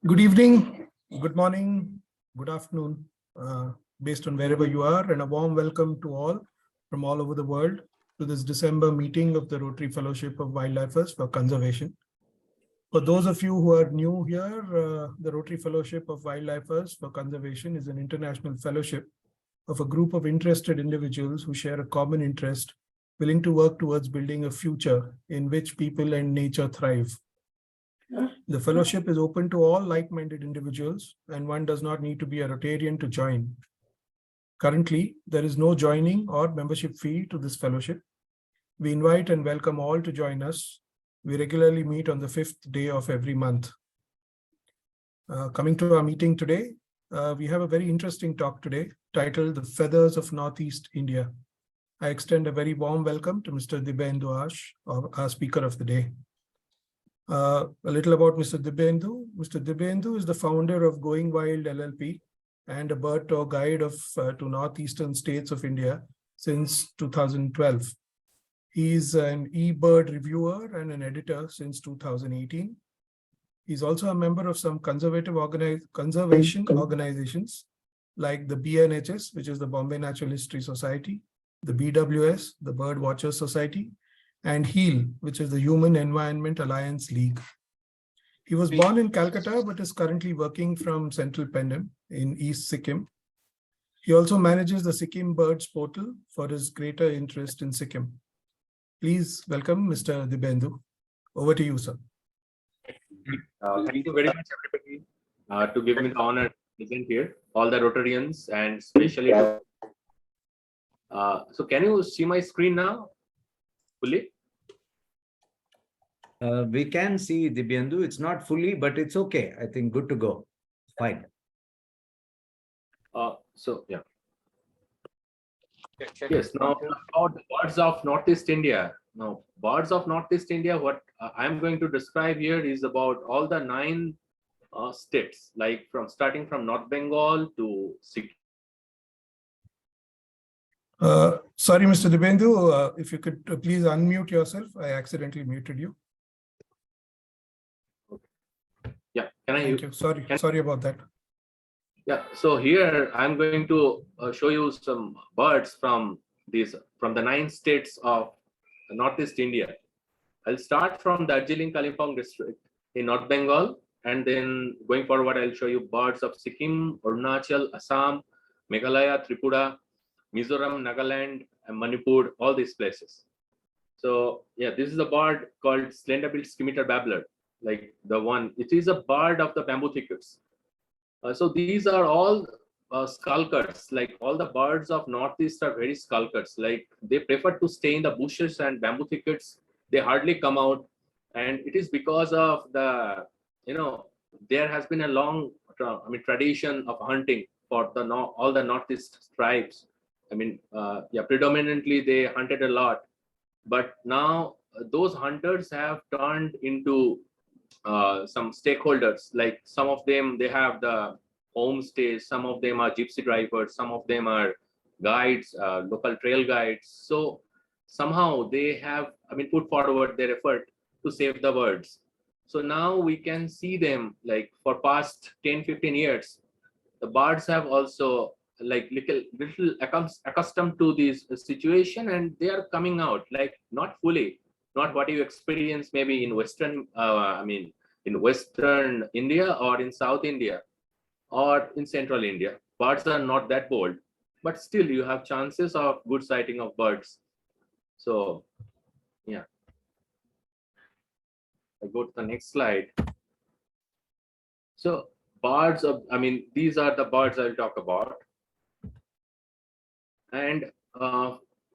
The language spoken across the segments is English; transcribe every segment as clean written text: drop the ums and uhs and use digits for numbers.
Good evening, good morning, good afternoon, based on wherever you are, and a warm welcome to all from all over the world to this December meeting of the Rotary Fellowship of Wildlifers for Conservation. For those of you who are new here, the Rotary Fellowship of Wildlifers for Conservation is an international fellowship of a group of interested individuals who share a common interest, willing to work towards building a future in which people and nature thrive. The fellowship is open to all like-minded individuals, and one does not need to be a Rotarian to join. Currently, there is no joining or membership fee to this fellowship. We invite and welcome all to join us. We regularly meet on the 5th day of every month. Coming to our meeting today, we have a very interesting talk today titled The Feathers of Northeast India. I extend a very warm welcome to Mr. Dibyendu Ash, our speaker of the day. A little about Mr. Dibyendu. Mr. Dibyendu is the founder of Going Wild LLP and a bird tour guide to northeastern states of India since 2012. He is an eBird reviewer and an editor since 2018. He's also a member of some conservation organizations like the BNHS, which is the Bombay Natural History Society, the BWS, the Bird Watchers Society, and HEAL, which is the Human Environment Alliance League. He was born in Calcutta, but is currently working from Central Pendam in East Sikkim. He also manages the Sikkim Birds portal for his greater interest in Sikkim. Please welcome Mr. Dibyendu. Over to you, sir. Thank you very much, everybody, to give me the honor to present here, all the Rotarians, and especially. So can you see my screen now? Fully? We can see Dibyendu. It's not fully, but it's okay. I think good to go. Fine. So yeah. Yes. Now about the birds of Northeast India. Now, birds of Northeast India. What I'm going to describe here is about all the 9 states, like starting from North Bengal to Sikkim. Sorry, Mr. Dibyendu, if you could please unmute yourself. I accidentally muted you. Yeah, can I? Thank you. Sorry about that. Yeah, so here I'm going to show you some birds from the 9 states of Northeast India. I'll start from the Darjeeling Kalimpong district in North Bengal, and then going forward, I'll show you birds of Sikkim, Arunachal, Assam, Meghalaya, Tripura, Mizoram, Nagaland, and Manipur, all these places. So yeah, this is a bird called slender-billed scimitar babbler, like the one. It is a bird of the bamboo thickets. So these are all skulkers. Like all the birds of Northeast are very skulkers. Like they prefer to stay in the bushes and bamboo thickets. They hardly come out, and it is because of the, there has been a long, tradition of hunting for all the Northeast tribes. Predominantly they hunted a lot, but now those hunters have turned into some stakeholders. Like some of them, they have the homestays, some of them are gypsy drivers, some of them are guides, local trail guides. So somehow they have, put forward their effort to save the birds. So now we can see them, like for past 10-15 years, the birds have also like little accustomed to this situation, and they are coming out, like not fully, not what you experience maybe in Western, in Western India or in South India or in Central India. Birds are not that bold, but still you have chances of good sighting of birds. So yeah, I go to the next slide. So birds of, these are the birds I'll talk about. And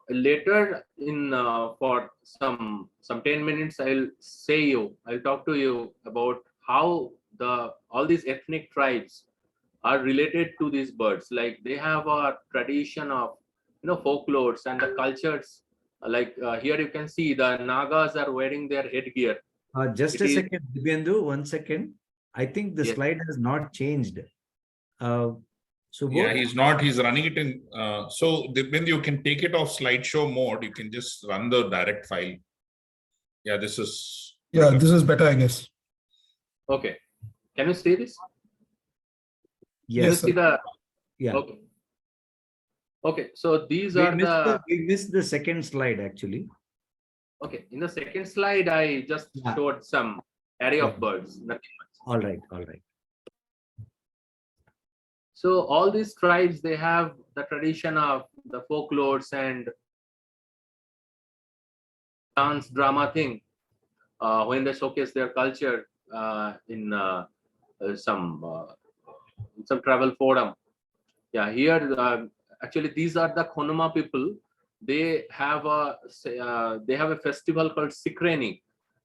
later in for some 10 minutes, I'll talk to you about how all these ethnic tribes are related to these birds. Like they have a tradition of folklores and the cultures. Like here you can see the Nagas are wearing their headgear. Just a second, Dibyendu, 1 second. I think the slide has not changed. So yeah, he's running it in. So Dibyendu, you can take it off slideshow mode. You can just run the direct file. Yeah, this is. Yeah, this is better, I guess. Okay. Can you see this? Can you Yes, see the, yeah. okay. Okay, so these are We missed the second slide actually. okay, in the second slide, I just Yeah. showed some array of Yeah. birds, nothing much. All right, all right. So all these tribes, they have the tradition of the folklores and dance drama thing when they showcase their culture in some travel forum. Yeah, here actually these are the Konoma people. They have a festival called Sikreni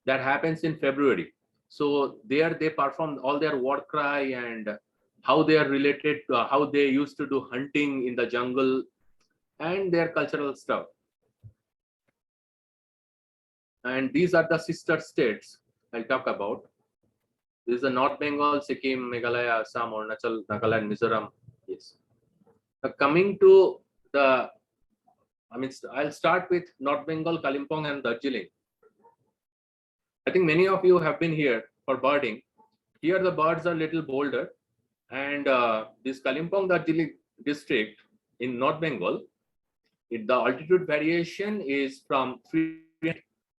that happens in February. So there they perform all their war cry and how they are related to how they used to do hunting in the jungle and their cultural stuff. And these are the sister states I'll talk about. This is the North Bengal, Sikkim, Meghalaya, Assam, Arunachal, Nagaland, Mizoram. Yes. Coming to the, I'll start with North Bengal, Kalimpong, and Darjeeling. I think many of you have been here for birding. Here the birds are little bolder, and this Kalimpong Darjeeling district in North Bengal, the altitude variation is from the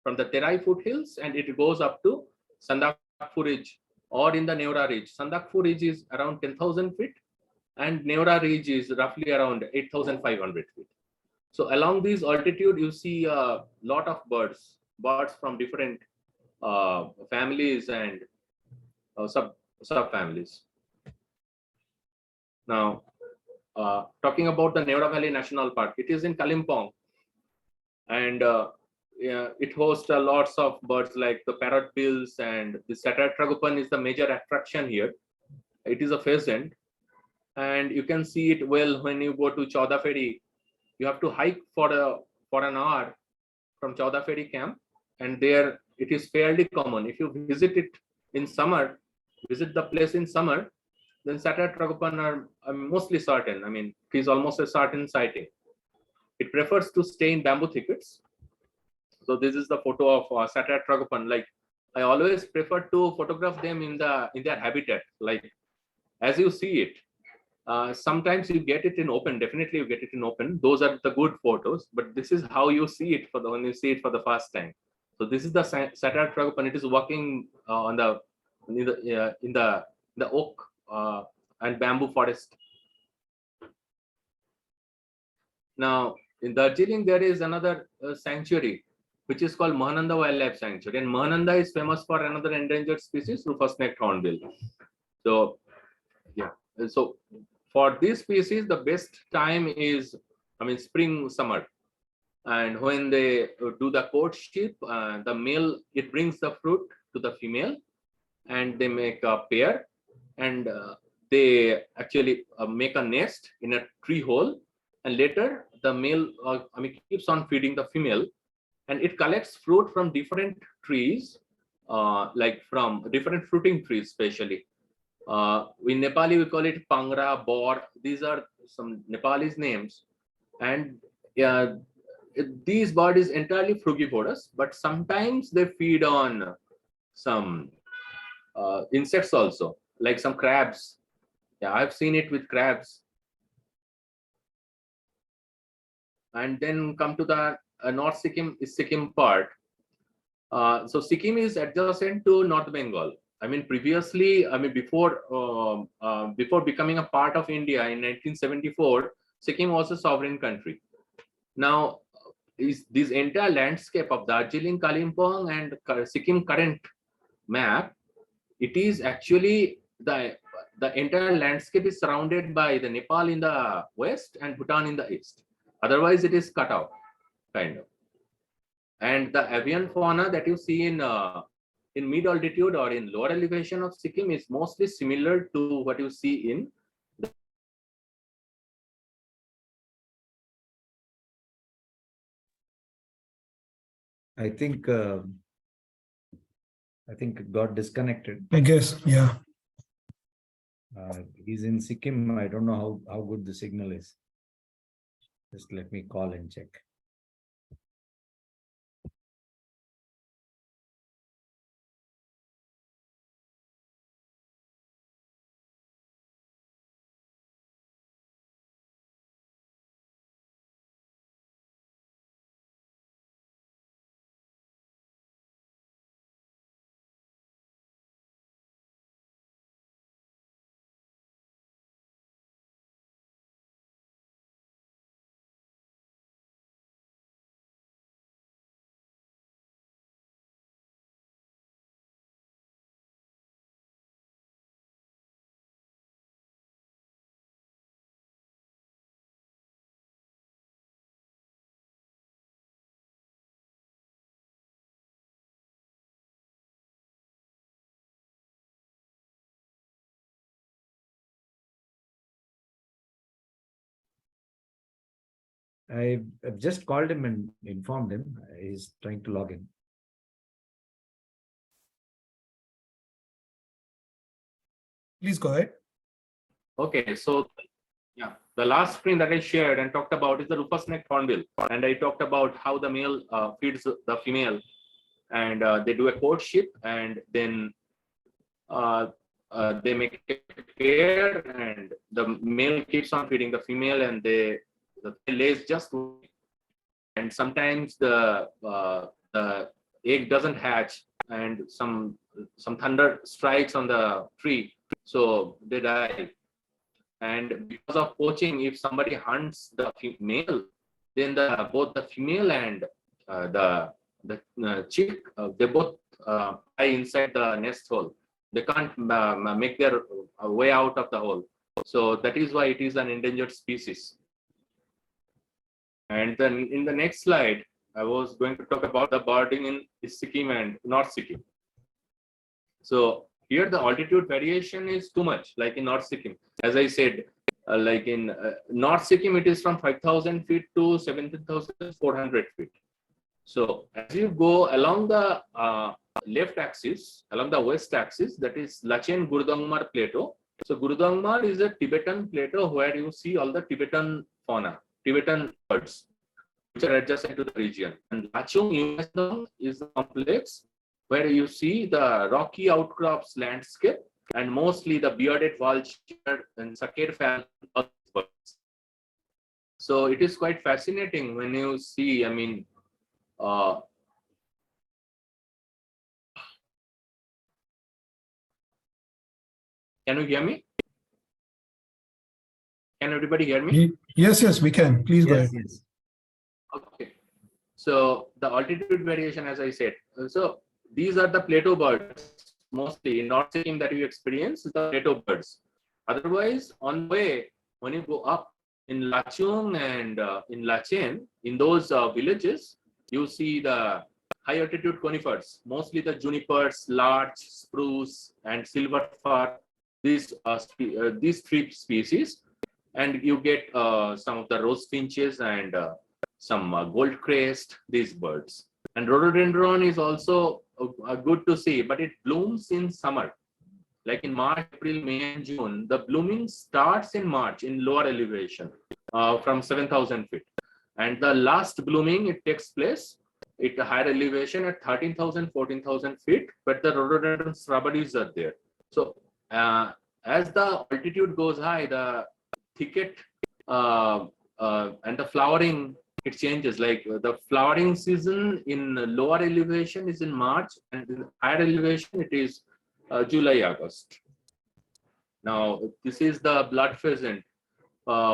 Terai foothills, and it goes up to Sandakphu Ridge or in the Neora Ridge. Sandakphu Ridge is around 10,000 feet, and Neora Ridge is roughly around 8,500 feet. So along this altitude, you see a lot of birds from different families and subfamilies. Now, talking about the Neora Valley National Park, it is in Kalimpong, and it hosts lots of birds like the parrotbills, and the Satyr Tragopan is the major attraction here. It is a pheasant, and you can see it well when you go to Chowda Ferry. You have to hike for an hour from Chowda Ferry camp, and there it is fairly common. If you visit it in summer, visit the place in summer, then Satyr Tragopan are mostly certain. I mean, it is almost a certain sighting. It prefers to stay in bamboo thickets. So this is the photo of Satyr Tragopan. Like, I always prefer to photograph them in their habitat. Like, as you see it, sometimes you get it in open. Definitely, you get it in open. Those are the good photos. But this is how you see it when you see it for the first time. So this is the Satyr Tragopan. It is walking in the oak and bamboo forest. Now, in Darjeeling, there is another sanctuary, which is called Mahananda Wildlife Sanctuary. And Mahananda is famous for another endangered species, Rufous-necked hornbill. So, yeah. So, for this species, the best time is, spring, summer. And when they do the courtship, the male, it brings the fruit to the female, and they make a pair, and they actually make a nest in a tree hole, and later the male keeps on feeding the female, and it collects fruit from different trees, like from different fruiting trees, especially. In Nepali, we call it Pangra, Bor. These are some Nepalese names, and these birds is entirely frugivorous, but sometimes they feed on some insects also, like some crabs. Yeah, I've seen it with crabs. And then come to the North Sikkim part. So Sikkim is adjacent to North Bengal. Previously, before becoming a part of India in 1974, Sikkim was a sovereign country. Now, is this entire landscape of Darjeeling, Kalimpong, and Sikkim current map, it is actually the entire landscape is surrounded by the Nepal in the west and Bhutan in the east. Otherwise, it is cut out, kind of. And the avian fauna that you see in mid altitude or in lower elevation of Sikkim is mostly similar to what you see in. I think it got disconnected. I guess, yeah. He's in Sikkim. I don't know how good the signal is. Just let me call and check. I've just called him and informed him. He's trying to log in. Please go ahead. Okay, so yeah, the last screen that I shared and talked about is the rufous necked hornbill, and I talked about how the male feeds the female, and they do a courtship, and then they make a pair, and the male keeps on feeding the female, and the lays just one. And sometimes the egg doesn't hatch, and some thunder strikes on the tree, so they die. And because of poaching, if somebody hunts the male, then both the female and the chick, they both die inside the nest hole. They can't make their way out of the hole. So that is why it is an endangered species. And then in the next slide, I was going to talk about the birding in Sikkim and North Sikkim. So here the altitude variation is too much, like in North Sikkim. As I said, like in North Sikkim, it is from 5,000 feet to 17,400 feet. So as you go along the left axis, along the west axis, that is Lachen Gurdongmar Plateau. So Gurdongmar is a Tibetan plateau where you see all the Tibetan fauna, Tibetan birds, which are adjacent to the region. And Lachung is the complex where you see the rocky outcrops landscape and mostly the bearded vulture and saker fan birds. So it is quite fascinating when you see, I mean, can you hear me? Can everybody hear me? Yes, we can. Please go ahead. Yes. Okay. So the altitude variation, as I said, so these are the plateau birds, mostly in North Sikkim that you experience, the plateau birds. Otherwise, on the way, when you go up in Lachung and in Lachen, in those villages, you see the high altitude conifers, mostly the junipers, larch, spruce, and silver fir, these three species. And you get some of the rose finches and some gold crest, these birds. And rhododendron is also good to see, but it blooms in summer. Like in March, April, May, and June, the blooming starts in March in lower elevation from 7,000 feet. And the last blooming, it takes place at a higher elevation at 13,000, 14,000 feet, but the rhododendron shrubberies are there. So as the altitude goes high, the thicket and the flowering, it changes. Like the flowering season in lower elevation is in March, and in higher elevation it is July, August. Now this is the blood pheasant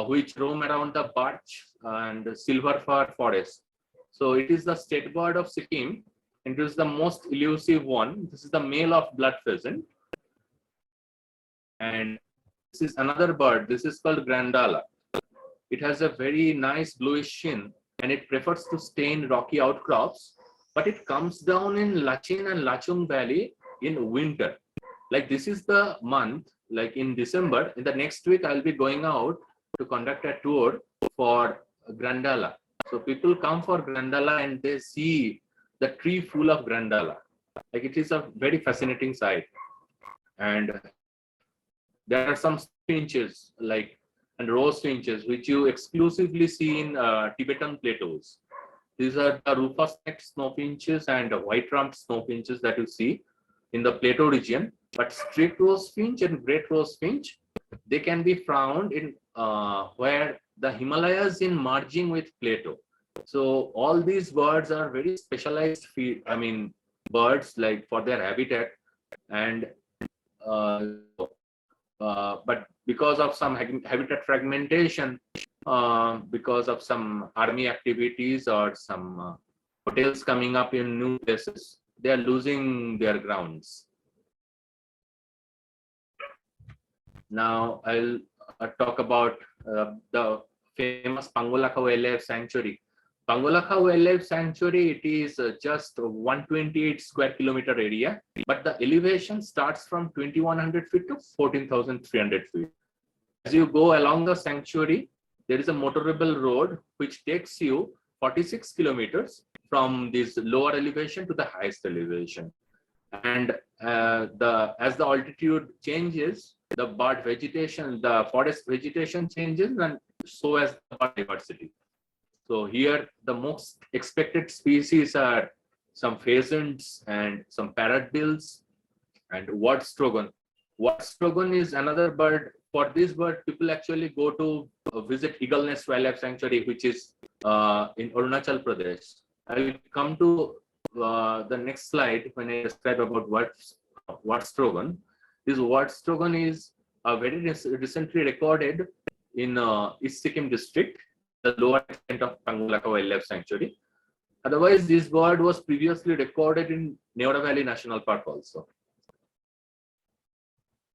which roam around the birch and silver fir forest. So it is the state bird of Sikkim, and it is the most elusive one. This is the male of blood pheasant, and this is another bird. This is called Grandala. It has a very nice bluish shin, and it prefers to stay in rocky outcrops, but it comes down in Lachen and Lachung Valley in winter. Like this is the month, like in December, in the next week, I'll be going out to conduct a tour for Grandala. So people come for Grandala and they see the tree full of Grandala. Like it is a very fascinating sight. And there are some finches and rose finches, which you exclusively see in Tibetan plateaus. These are the rufous-necked snow finches and white-rumped snow finches that you see in the plateau region. But streaked rose finch and great rose finch, they can be found in where the Himalayas in merging with plateau. So all these birds are very specialized birds, like for their habitat, and but because of some habitat fragmentation, because of some army activities or some hotels coming up in new places, they are losing their grounds. Now I'll talk about the famous Pangolakha Wildlife Sanctuary. Pangolakha Wildlife Sanctuary, it is just 128 square kilometer area, but the elevation starts from 2,100 feet to 14,300 feet. As you go along the sanctuary, there is a motorable road which takes you 46 kilometers from this lower elevation to the highest elevation. And as the altitude changes, the bird vegetation, the forest vegetation changes, and so as the bird diversity. So here the most expected species are some pheasants and some parrotbills and Wartstrogon. Wartstrogon is another bird. For this bird, people actually go to visit Eagle Nest Wildlife Sanctuary, which is in Arunachal Pradesh. I will come to the next slide when I describe about Wartstrogon. This Wartstrogon is very recently recorded in East Sikkim district, the lower extent of Pangolaka Wildlife Sanctuary. Otherwise, this bird was previously recorded in Neora Valley National Park also.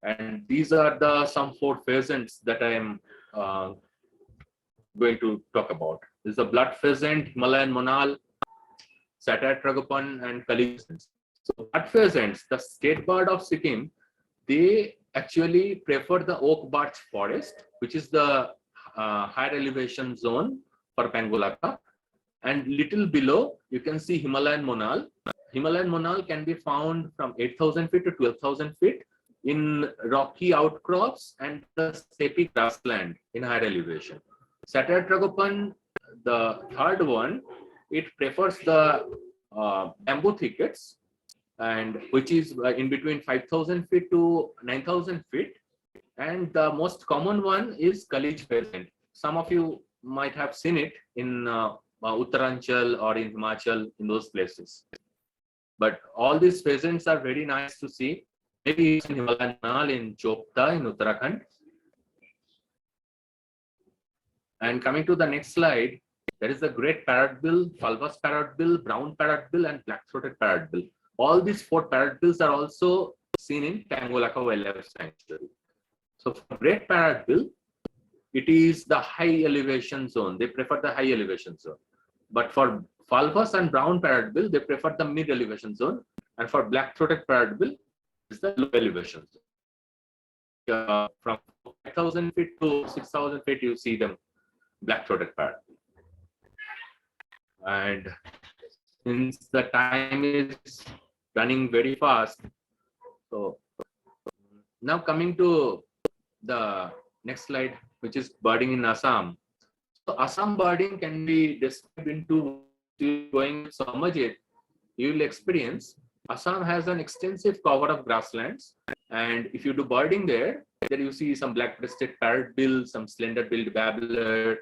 And these are the some 4 pheasants that I am going to talk about. This is the blood pheasant, Himalayan monal, satyr tragopan, and Kali pheasants. So blood pheasants, the state bird of Sikkim, they actually prefer the oak birch forest, which is the higher elevation zone for Pangolaka. And little below, you can see Himalayan monal. Himalayan monal can be found from 8,000 feet to 12,000 feet in rocky outcrops and the steppe grassland in higher elevation. Satyr tragopan, the third one, it prefers the bamboo thickets, and which is in between 5,000 feet to 9,000 feet. And the most common one is Kali pheasant. Some of you might have seen it in Uttaranchal or in Himachal, in those places. But all these pheasants are very nice to see. Maybe in Himalayan monal in Chopta in Uttarakhand. And coming to the next slide, there is the great parrotbill, fulvous parrotbill, brown parrotbill, and black-throated parrotbill. All these 4 parrotbills are also seen in Pangolaka Wildlife Sanctuary. So for great parrotbill, it is the high elevation zone. They prefer the high elevation zone. But for fulvous and brown parrotbill, they prefer the mid elevation zone. And for black-throated parrotbill, it's the low elevation zone. From 5,000 feet to 6,000 feet, you see them black-throated parrotbill. And since the time is running very fast, so now coming to the next slide, which is birding in Assam. So Assam birding can be described into going Samajit. You will experience Assam has an extensive cover of grasslands, and if you do birding there you see some black-breasted parrotbill, some slender-billed babbler,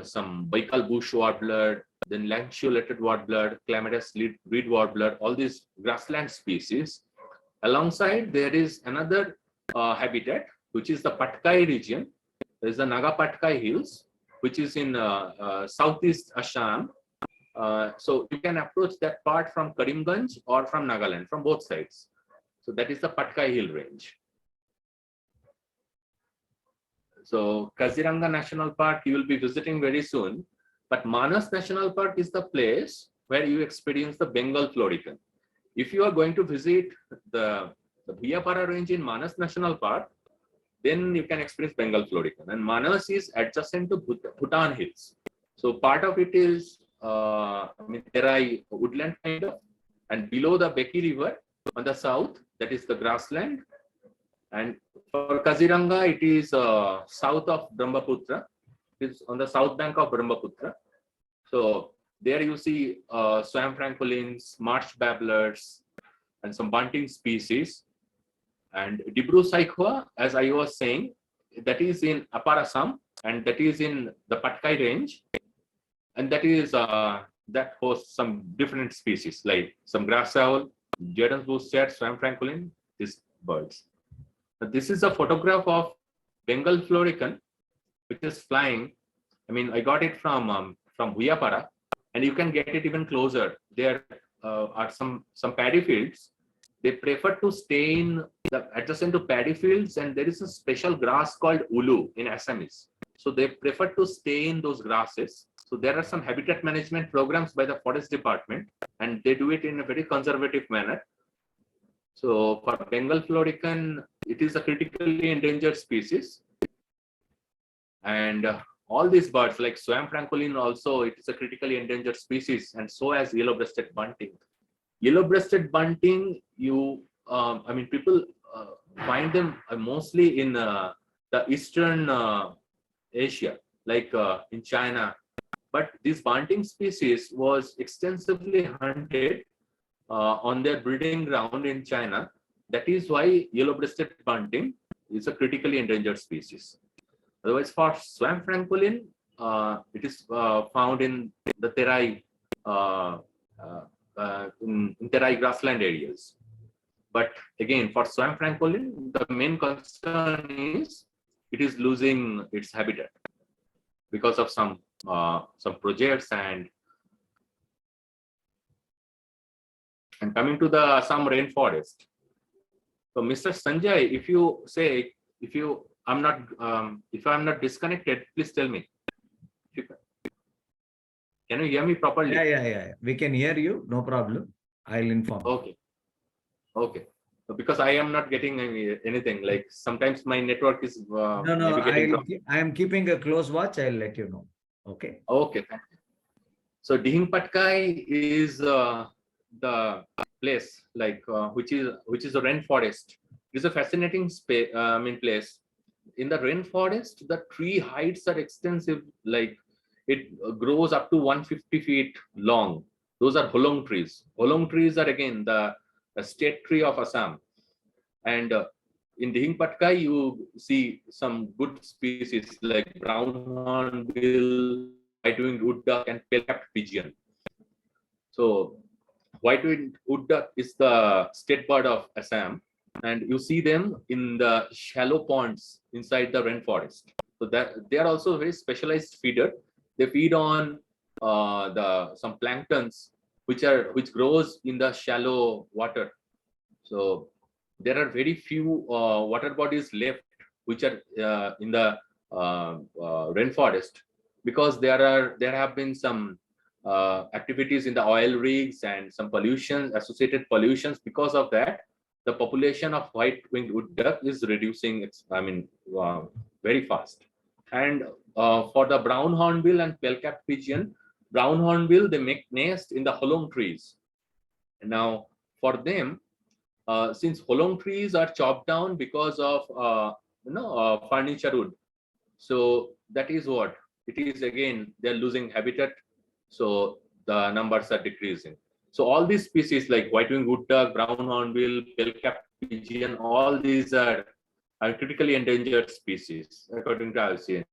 some Baikal bush warbler, then lanceolated warbler, calamitous reed warbler, all these grassland species. Alongside, there is another habitat, which is the Patkai region. There is the Naga Patkai Hills, which is in southeast Assam. So you can approach that part from Karimganj or from Nagaland, from both sides. So that is the Patkai Hill range. So Kaziranga National Park, you will be visiting very soon. But Manas National Park is the place where you experience the Bengal florican. If you are going to visit the Bhiyapara range in Manas National Park, then you can experience Bengal florican. And Manas is adjacent to Bhutan Hills. So part of it is Terai woodland kind of, and below the Beki River on the south, that is the grassland. And for Kaziranga, it is south of Brahmaputra. It is on the south bank of Brahmaputra. So there you see swamp francolins, marsh babblers, and some bunting species. And Dibru Saikhoa, as I was saying, that is in Upper Assam, and that is in the Patkai range. And that is that hosts some different species like some grass owl, Jordan's bush chat, swamp francolin, these birds. This is a photograph of Bengal florican, which is flying. I mean, I got it from Bhiyapara, and you can get it even closer. There are some paddy fields. They prefer to stay in the adjacent to paddy fields, and there is a special grass called ulu in Assamese. So they prefer to stay in those grasses. So there are some habitat management programs by the forest department, and they do it in a very conservative manner. So for Bengal florican, it is a critically endangered species. And all these birds like Swam francolin also, it is a critically endangered species, and so as yellow-breasted bunting. Yellow-breasted bunting, people find them mostly in the Eastern Asia, like in China. But this bunting species was extensively hunted on their breeding ground in China. That is why yellow-breasted bunting is a critically endangered species. Otherwise, for Swam francolin, it is found in the Terai, in Terai grassland areas. But again, for Swam francolin, the main concern is it is losing its habitat because of some projects and coming to the Assam rainforest. So, Mr. Sanjay, if I'm not disconnected, please tell me. Can you hear me properly? Yeah. We can hear you. No problem. I'll inform. Okay. So because I am not getting anything, like sometimes my network is No. I am keeping a close watch. I'll let you know. Okay. Okay. Thank you. So Dihing Patkai is the place like which is a rainforest. It's a fascinating place. In the rainforest, the tree heights are extensive, like it grows up to 150 feet long. Those are holong trees. Holong trees are again the state tree of Assam. And in Dihing Patkai, you see some good species like brown hornbill, white-winged wood duck, and pale-capped pigeon. So white-winged wood duck is the state bird of Assam, and you see them in the shallow ponds inside the rainforest. So that they are also a very specialized feeder. They feed on some planktons which grows in the shallow water. So there are very few water bodies left which are in the rainforest, because there have been some activities in the oil rigs and some associated pollutions. Because of that, the population of white-winged wood duck is reducing. Very fast. And for the brown hornbill and pale-capped pigeon, brown hornbill, they make nest in the holong trees. And now for them, since holong trees are chopped down because of furniture wood, so that is what it is. Again, they're losing habitat, so the numbers are decreasing. So all these species like white-winged wood duck, brown hornbill, pale-capped pigeon, all these are critically endangered species according to IUCN.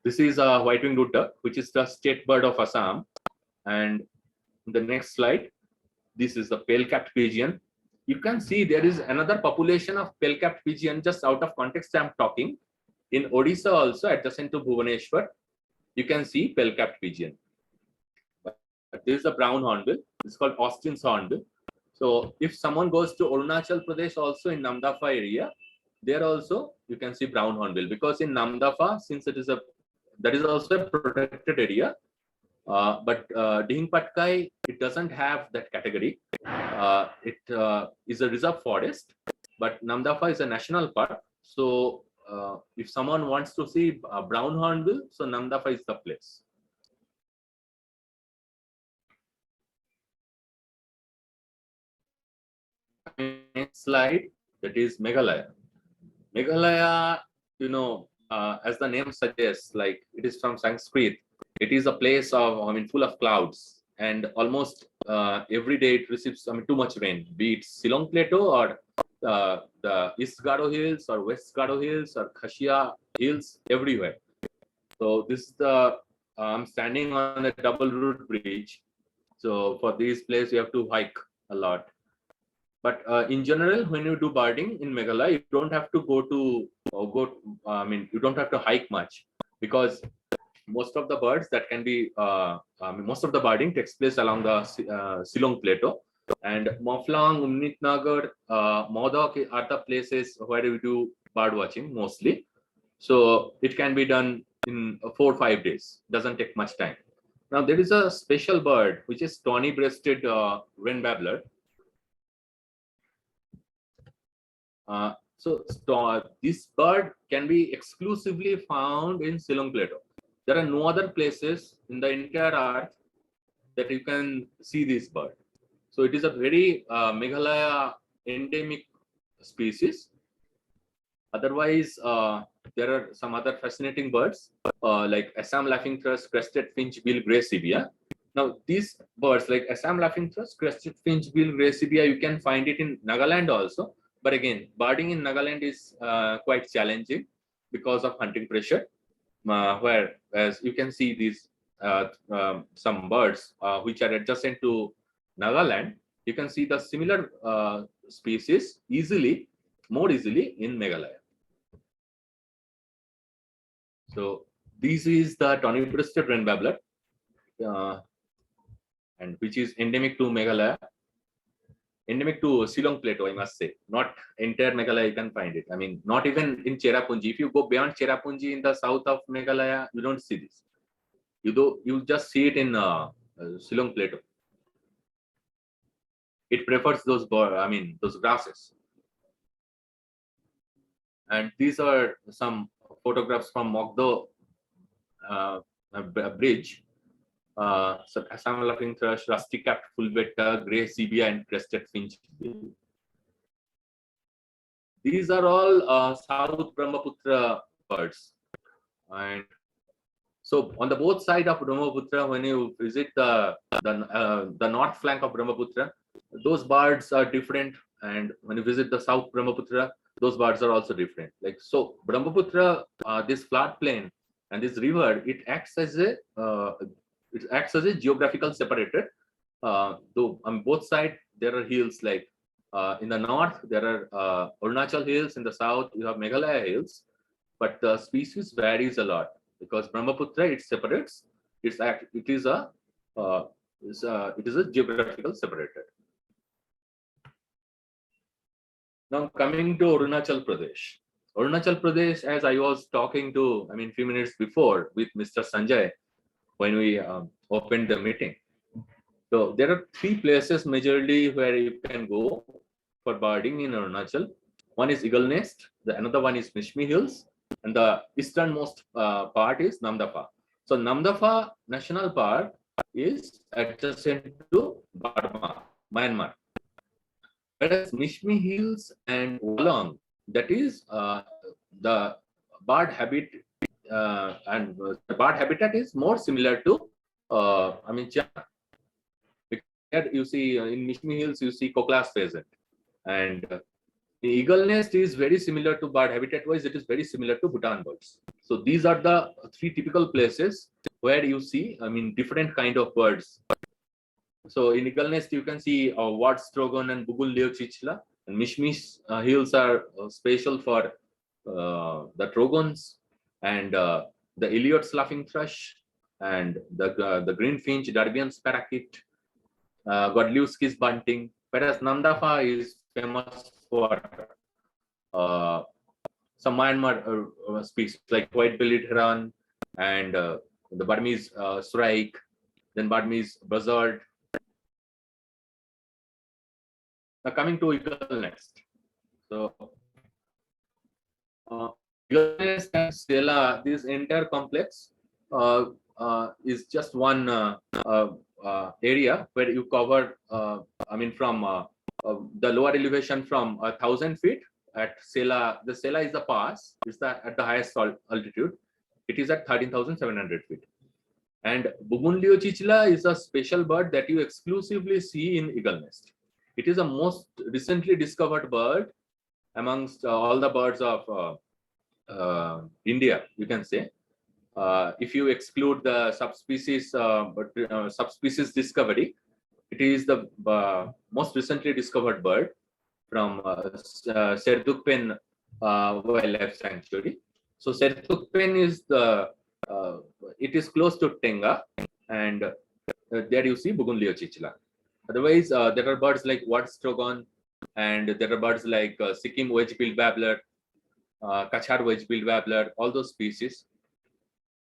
This is a white-winged wood duck, which is the state bird of Assam. And the next slide, this is the pale-capped pigeon. You can see there is another population of pale-capped pigeon. Just out of context, I'm talking. In Odisha also, adjacent to Bhubaneswar, you can see pale-capped pigeon. But this is a brown hornbill. It's called Austin's hornbill. So if someone goes to Arunachal Pradesh, also in Namdapha area, there also you can see brown hornbill, because in Namdapha, since that is also a protected area. But Dihing Patkai, it doesn't have that category. It is a reserve forest, but Namdapha is a national park. So if someone wants to see brown hornbill, so Namdapha is the place. Next slide, that is Meghalaya. Meghalaya, as the name suggests, like it is from Sanskrit. It is a place of, full of clouds, and almost every day it receives, too much rain, be it Shillong Plateau or the East Garo Hills or West Garo Hills or Khashia Hills, everywhere. So this is I'm standing on a double route bridge. So for this place, you have to hike a lot. But in general, when you do birding in Meghalaya, you don't have to you don't have to hike much, because most of the birds that can be, most of the birding takes place along the Shillong Plateau. And Mawphlang, Umnitnagar, Modok are the places where we do bird watching mostly. So it can be done in 4 or 5 days. Doesn't take much time. Now there is a special bird which is stony-breasted wren babbler. this bird can be exclusively found in Shillong Plateau. There are no other places in the entire earth that you can see this bird. So it is a very Meghalaya endemic species. Otherwise, there are some other fascinating birds like Assam laughing thrush, crested finchbill, grey sebia. Now, these birds like Assam laughing thrush, crested finchbill, grey sebia, you can find it in Nagaland also. But again, birding in Nagaland is quite challenging because of hunting pressure. Where, as you can see, these some birds which are adjacent to Nagaland, you can see the similar species more easily in Meghalaya. So this is the tawny-breasted rain babbler, and which is endemic to Meghalaya, endemic to Shillong Plateau, I must say. Not entire Meghalaya you can find it. I mean, not even in Cherrapunji. If you go beyond Cherrapunji in the south of Meghalaya, you don't see this. You just see it in Shillong Plateau. It prefers those those grasses. And these are some photographs from Mogdo bridge. So Assam laughing thrush, rusty-capped fulvetta, grey sebia, and crested finchbill. These are all South Brahmaputra birds. And so on the both side of Brahmaputra, when you visit the north flank of Brahmaputra, those birds are different. And when you visit the South Brahmaputra, those birds are also different. Like so, Brahmaputra, this floodplain and this river, it acts as a geographical separator. Though on both sides there are hills. Like in the north there are Arunachal hills, in the south you have Meghalaya hills, but the species varies a lot because Brahmaputra it separates. It is a geographical separator. Now coming to Arunachal Pradesh. Arunachal Pradesh, as I was talking to, few minutes before with Mr. Sanjay when we opened the meeting. So there are three places majorly where you can go for birding in Arunachal. One is Eagle Nest, another one is Mishmi Hills, and the easternmost part is Namdapha. So Namdapha National Park is adjacent to Burma, Myanmar. Whereas Mishmi Hills and Wolong, that is the bird habitat, and the bird habitat is more similar to China. Here you see in Mishmi Hills you see Koklas pheasant, and the Eagle Nest is very similar to bird habitat wise. It is very similar to Bhutan birds. So these are the three typical places where you see different kind of birds. So in Eagle Nest you can see Watts trogon and Bugul leochichla, and Mishmi Hills are special for the trogons and the Elliott's laughing thrush and the green finch, Darbian's parakeet, Godlewski's bunting. Whereas Namdapha is famous for some Myanmar species like white-bellied heron and the Burmese shrike, then Burmese buzzard. Now coming to Eagle Nest. So Eagle Nest and Stella, this entire complex is just one area where you cover, from the lower elevation from 1,000 feet at Sela. The Sela is the pass. It's at the highest altitude. It is at 13,700 feet. And Bugun leochichla is a special bird that you exclusively see in Eagle Nest. It is a most recently discovered bird amongst all the birds of India, you can say. If you exclude the subspecies discovery, it is the most recently discovered bird from Serdukpen Wildlife Sanctuary. So Serdukpen is it is close to Tenga, and there you see Bugun leochichla. Otherwise, there are birds like Watts trogon, and there are birds like Sikkim wedge-billed babbler, Kachar wedge-billed babbler, all those species.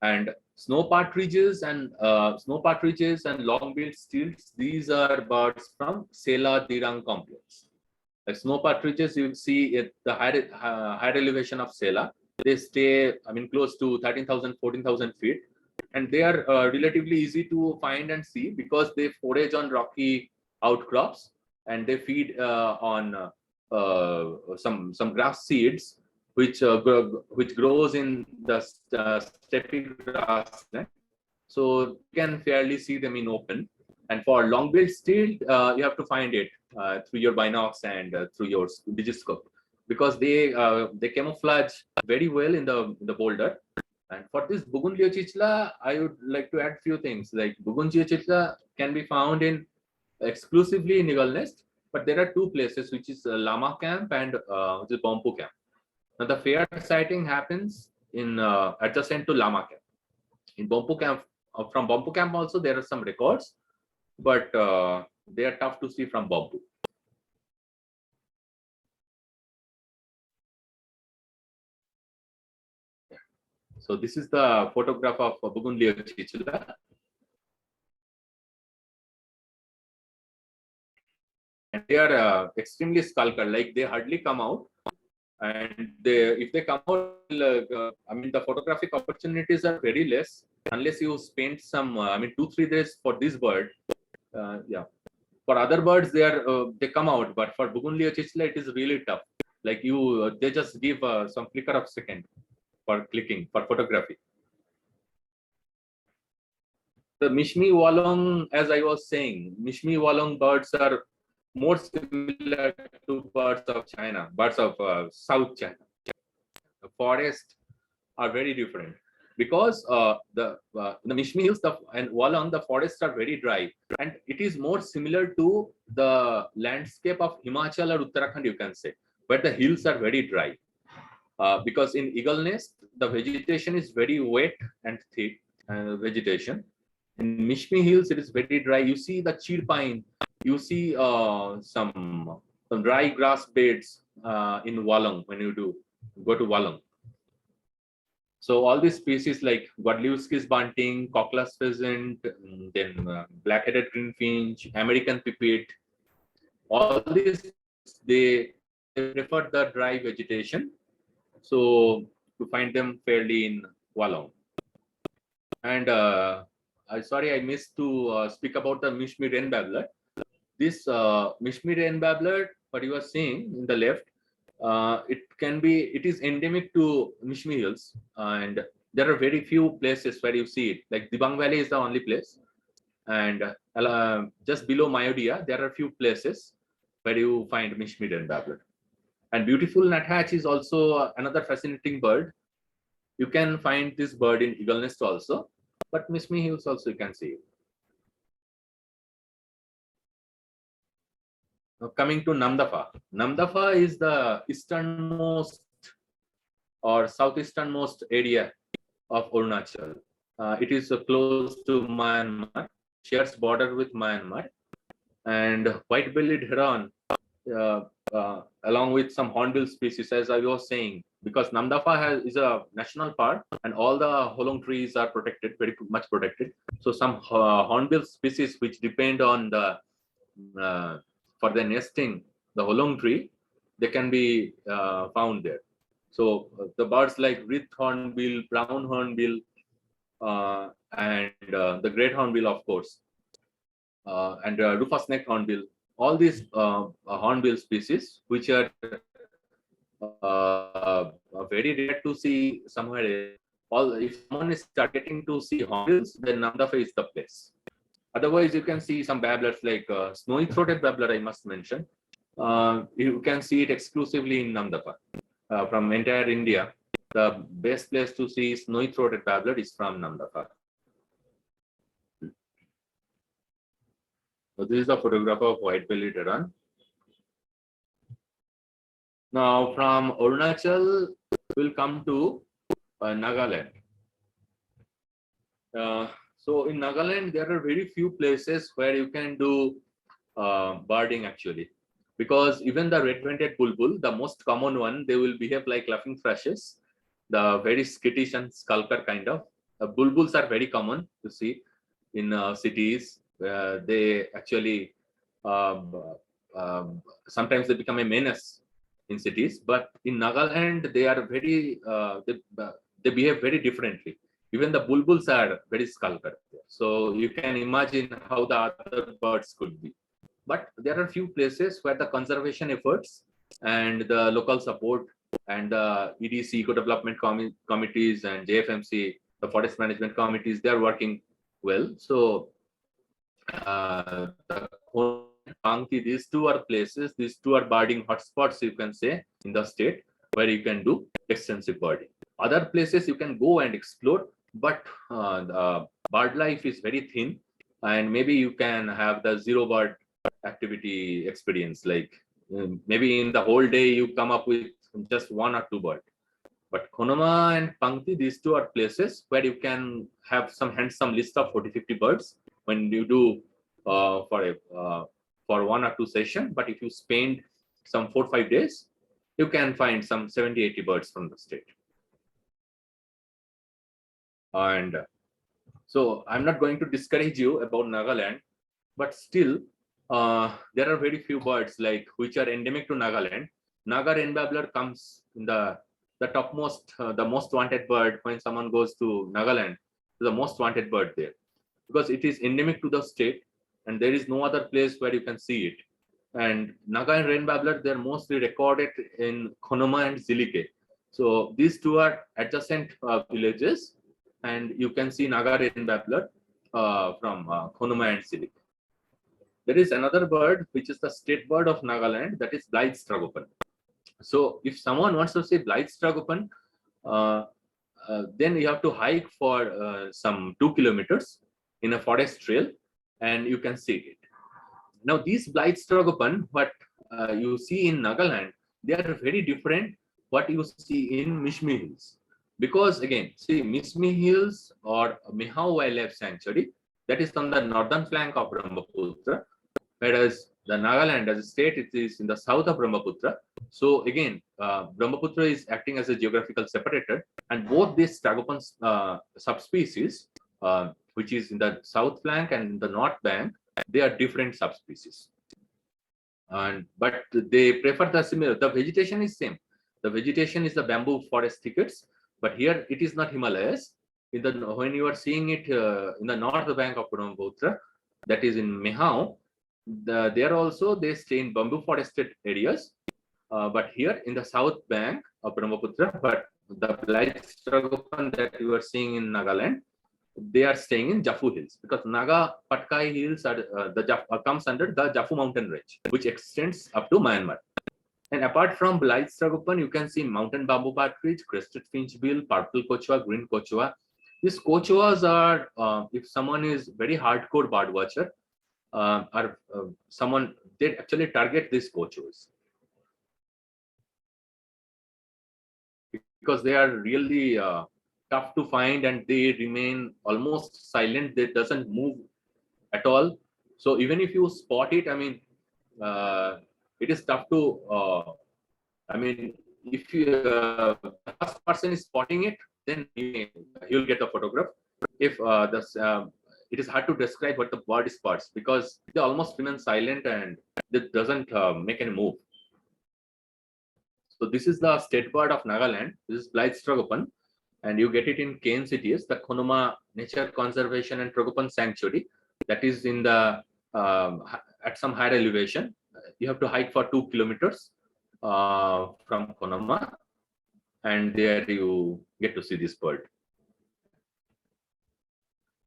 And snow partridges and long-billed stilts, these are birds from Sela Dirang complex. Like snow partridges, you will see at the higher elevation of Sela. They stay, I mean, close to 13,000, 14,000 feet. And they are relatively easy to find and see because they forage on rocky outcrops and they feed on some grass seeds which grows in the steppe grassland. So you can fairly see them in open. And for long-billed stilt, you have to find it through your binocs and through your digiscope because they camouflage very well in the boulder. And for this Bougainvillea chichla, I would like to add few things. Like Bougainvillea chichla can be found in exclusively in Eagle Nest, but there are two places, which is Lama Camp and which is Bompu Camp. Now the fair sighting happens in adjacent to Lama Camp. In Bompu Camp, from Bompu Camp also there are some records, but they are tough to see from Bompu. So this is the photograph of Bougainvillea chichla. And they are extremely skulker, like they hardly come out. And if they come out, I mean, the photographic opportunities are very less unless you spend some, I mean, 2-3 days for this bird. Yeah. For other birds, they come out, but for Bougainvillea chichla, it is really tough. Like they just give some flicker of second for clicking, for photography. The Mishmi Wallong, as I was saying, Mishmi Wallong birds are more similar to birds of China, birds of South China. The forests are very different because the Mishmi Hills and Wallong, the forests are very dry, and it is more similar to the landscape of Himachal or Uttarakhand, you can say, where the hills are very dry. Because in Eagle Nest, the vegetation is very wet and thick vegetation. In Mishmi Hills, it is very dry. You see the cheer pine, you see some dry grass beds in Wallong when you go to Wallong. So all these species like Godlewski's bunting, Cockless pheasant, then black-headed greenfinch, American pipit, all these they prefer the dry vegetation. So you find them fairly in Wallong. And sorry, I missed to speak about the Mishmi Rain Babbler. This Mishmi Rain Babbler, what you are seeing in the left, it is endemic to Mishmi Hills, and there are very few places where you see it. Like Dibang Valley is the only place, and just below Mayodea, there are few places where you find Mishmi Rain Babbler. And beautiful nuthatch is also another fascinating bird. You can find this bird in Eagle Nest also, but Mishmi Hills also you can see it. Now coming to Namdapha. Namdapha is the easternmost or southeasternmost area of Arunachal. It is close to Myanmar, shares border with Myanmar, and white-bellied heron, along with some hornbill species, as I was saying, because Namdapha is a national park and all the holong trees are protected, very much protected. So some hornbill species which depend on the for the nesting, the holong tree, they can be found there. So the birds like wreath hornbill, brown hornbill, and the great hornbill, of course, and rufous necked hornbill, all these hornbill species, which are very rare to see somewhere. If someone is targeting to see hornbills, then Namdapha is the place. Otherwise, you can see some babblers like snowy-throated babbler, I must mention. You can see it exclusively in Namdapha. From entire India, the best place to see snowy-throated babbler is from Namdapha. So this is the photograph of white-bellied heron. Now from Arunachal, we'll come to Nagaland. So in Nagaland, there are very few places where you can do birding actually, because even the red-vented bulbul, the most common one, they will behave like laughing thrushes, the very skittish and skulker kind of. Bulbuls are very common to see in cities. They actually sometimes they become a menace in cities, but in Nagaland, they are very, they behave very differently. Even the bulbuls are very skulker. So you can imagine how the other birds could be. But there are few places where the conservation efforts and the local support and the EDC, eco-development committees and JFMC, the forest management committees, they are working well. So the Pangti, these two are places, these two are birding hotspots, you can say, in the state where you can do extensive birding. Other places you can go and explore, but the bird life is very thin, and maybe you can have the zero bird activity experience, like maybe in the whole day you come up with just 1 or 2 birds. But Konoma and Pangti, these two are places where you can have some handsome list of 40-50 birds when you do for 1 or 2 sessions. But if you spend some 4-5 days, you can find some 70-80 birds from the state. And so I'm not going to discourage you about Nagaland, but still there are very few birds like which are endemic to Nagaland. Naga rain babbler comes in the topmost, the most wanted bird when someone goes to Nagaland, the most wanted bird there, because it is endemic to the state and there is no other place where you can see it. And Naga and rain babbler, they're mostly recorded in Konoma and Zilike. So these two are adjacent villages, and you can see Naga rain babbler from Konoma and Zilike. There is another bird which is the state bird of Nagaland, that is Blythe's Tragopan. So if someone wants to see Blythe's Tragopan, then you have to hike for some 2 kilometers in a forest trail, and you can see it. Now these Blythe's Tragopan, what you see in Nagaland, they are very different what you see in Mishmi Hills. Because again, see, Mishmi Hills or Mehao Wildlife Sanctuary, that is on the northern flank of Brahmaputra, whereas the Nagaland as a state, it is in the south of Brahmaputra. So again, Brahmaputra is acting as a geographical separator, and both these Tragopan subspecies, which is in the south flank and in the north bank, they are different subspecies. But they prefer the similar. The vegetation is same. The vegetation is the bamboo forest thickets, but here it is not Himalayas. When you are seeing it in the north bank of Brahmaputra, that is in Mehao, there also they stay in bamboo forested areas. But here in the south bank of Brahmaputra, but the Blythe's Tragopan that you are seeing in Nagaland, they are staying in Jafu Hills, because Naga Patkai Hills are comes under the Jafu mountain range, which extends up to Myanmar. And apart from Blythe's Tragopan, you can see mountain bamboo partridge, crested finchbill, purple kochua, green kochua. These kochuas are, if someone is very hardcore bird watcher, or someone, they actually target these kochuas, because they are really tough to find and they remain almost silent. They doesn't move at all. So even if you spot it, I mean, it is tough to, I mean, if you, the first person is spotting it, then you'll get a photograph. If it is hard to describe what the bird spots, because they almost remain silent and it doesn't make any move. So this is the state bird of Nagaland. This is Blythe's Tragopan, and you get it in KNCTS, the Konoma Nature Conservation and Tragopan Sanctuary. That is in the at some higher elevation. You have to hike for 2 kilometers from Konoma, and there you get to see this bird.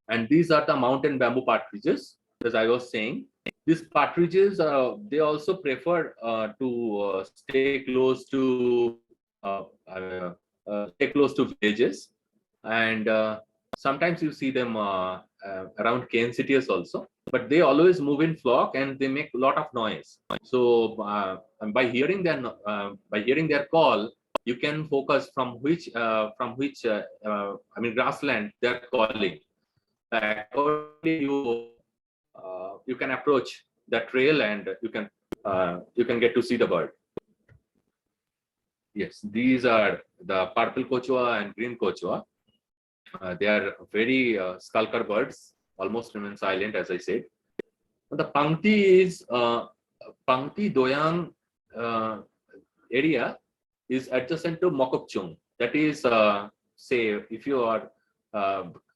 And these are the mountain bamboo partridges, as I was saying. These partridges, they also prefer to stay close to villages, and sometimes you see them around KNCTS also. But they always move in flock and they make a lot of noise. So by hearing their call, you can focus from which I mean grassland they are calling. Accordingly, you can approach the trail and you can get to see the bird. Yes, these are the purple kochua and green kochua. They are very skulker birds, almost remain silent, as I said. The Pangti is Pangti Doyang area is adjacent to Mokokchung. That is, say, if you are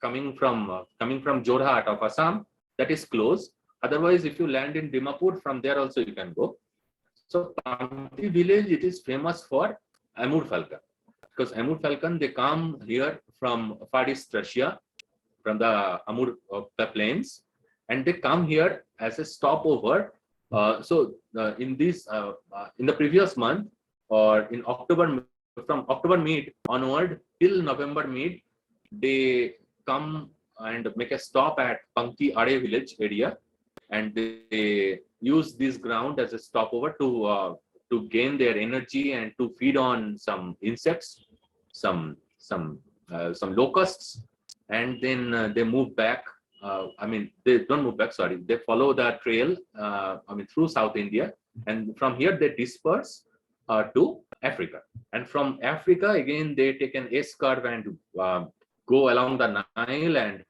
coming from Jorhat of Assam, that is close. Otherwise, if you land in Dimapur, from there also you can go. So Pangti village, it is famous for Amur falcon, because Amur falcon, they come here from Far East Russia, from the Amur plains, and they come here as a stopover. In the previous month, or in October, from October mid onward till November mid, they come and make a stop at Pangti Are village area, and they use this ground as a stopover to gain their energy and to feed on some insects, some locusts, and then they move back. They don't move back, sorry, they follow the trail through South India, and from here they disperse to Africa, and from Africa again they take an S curve and go along the Nile, and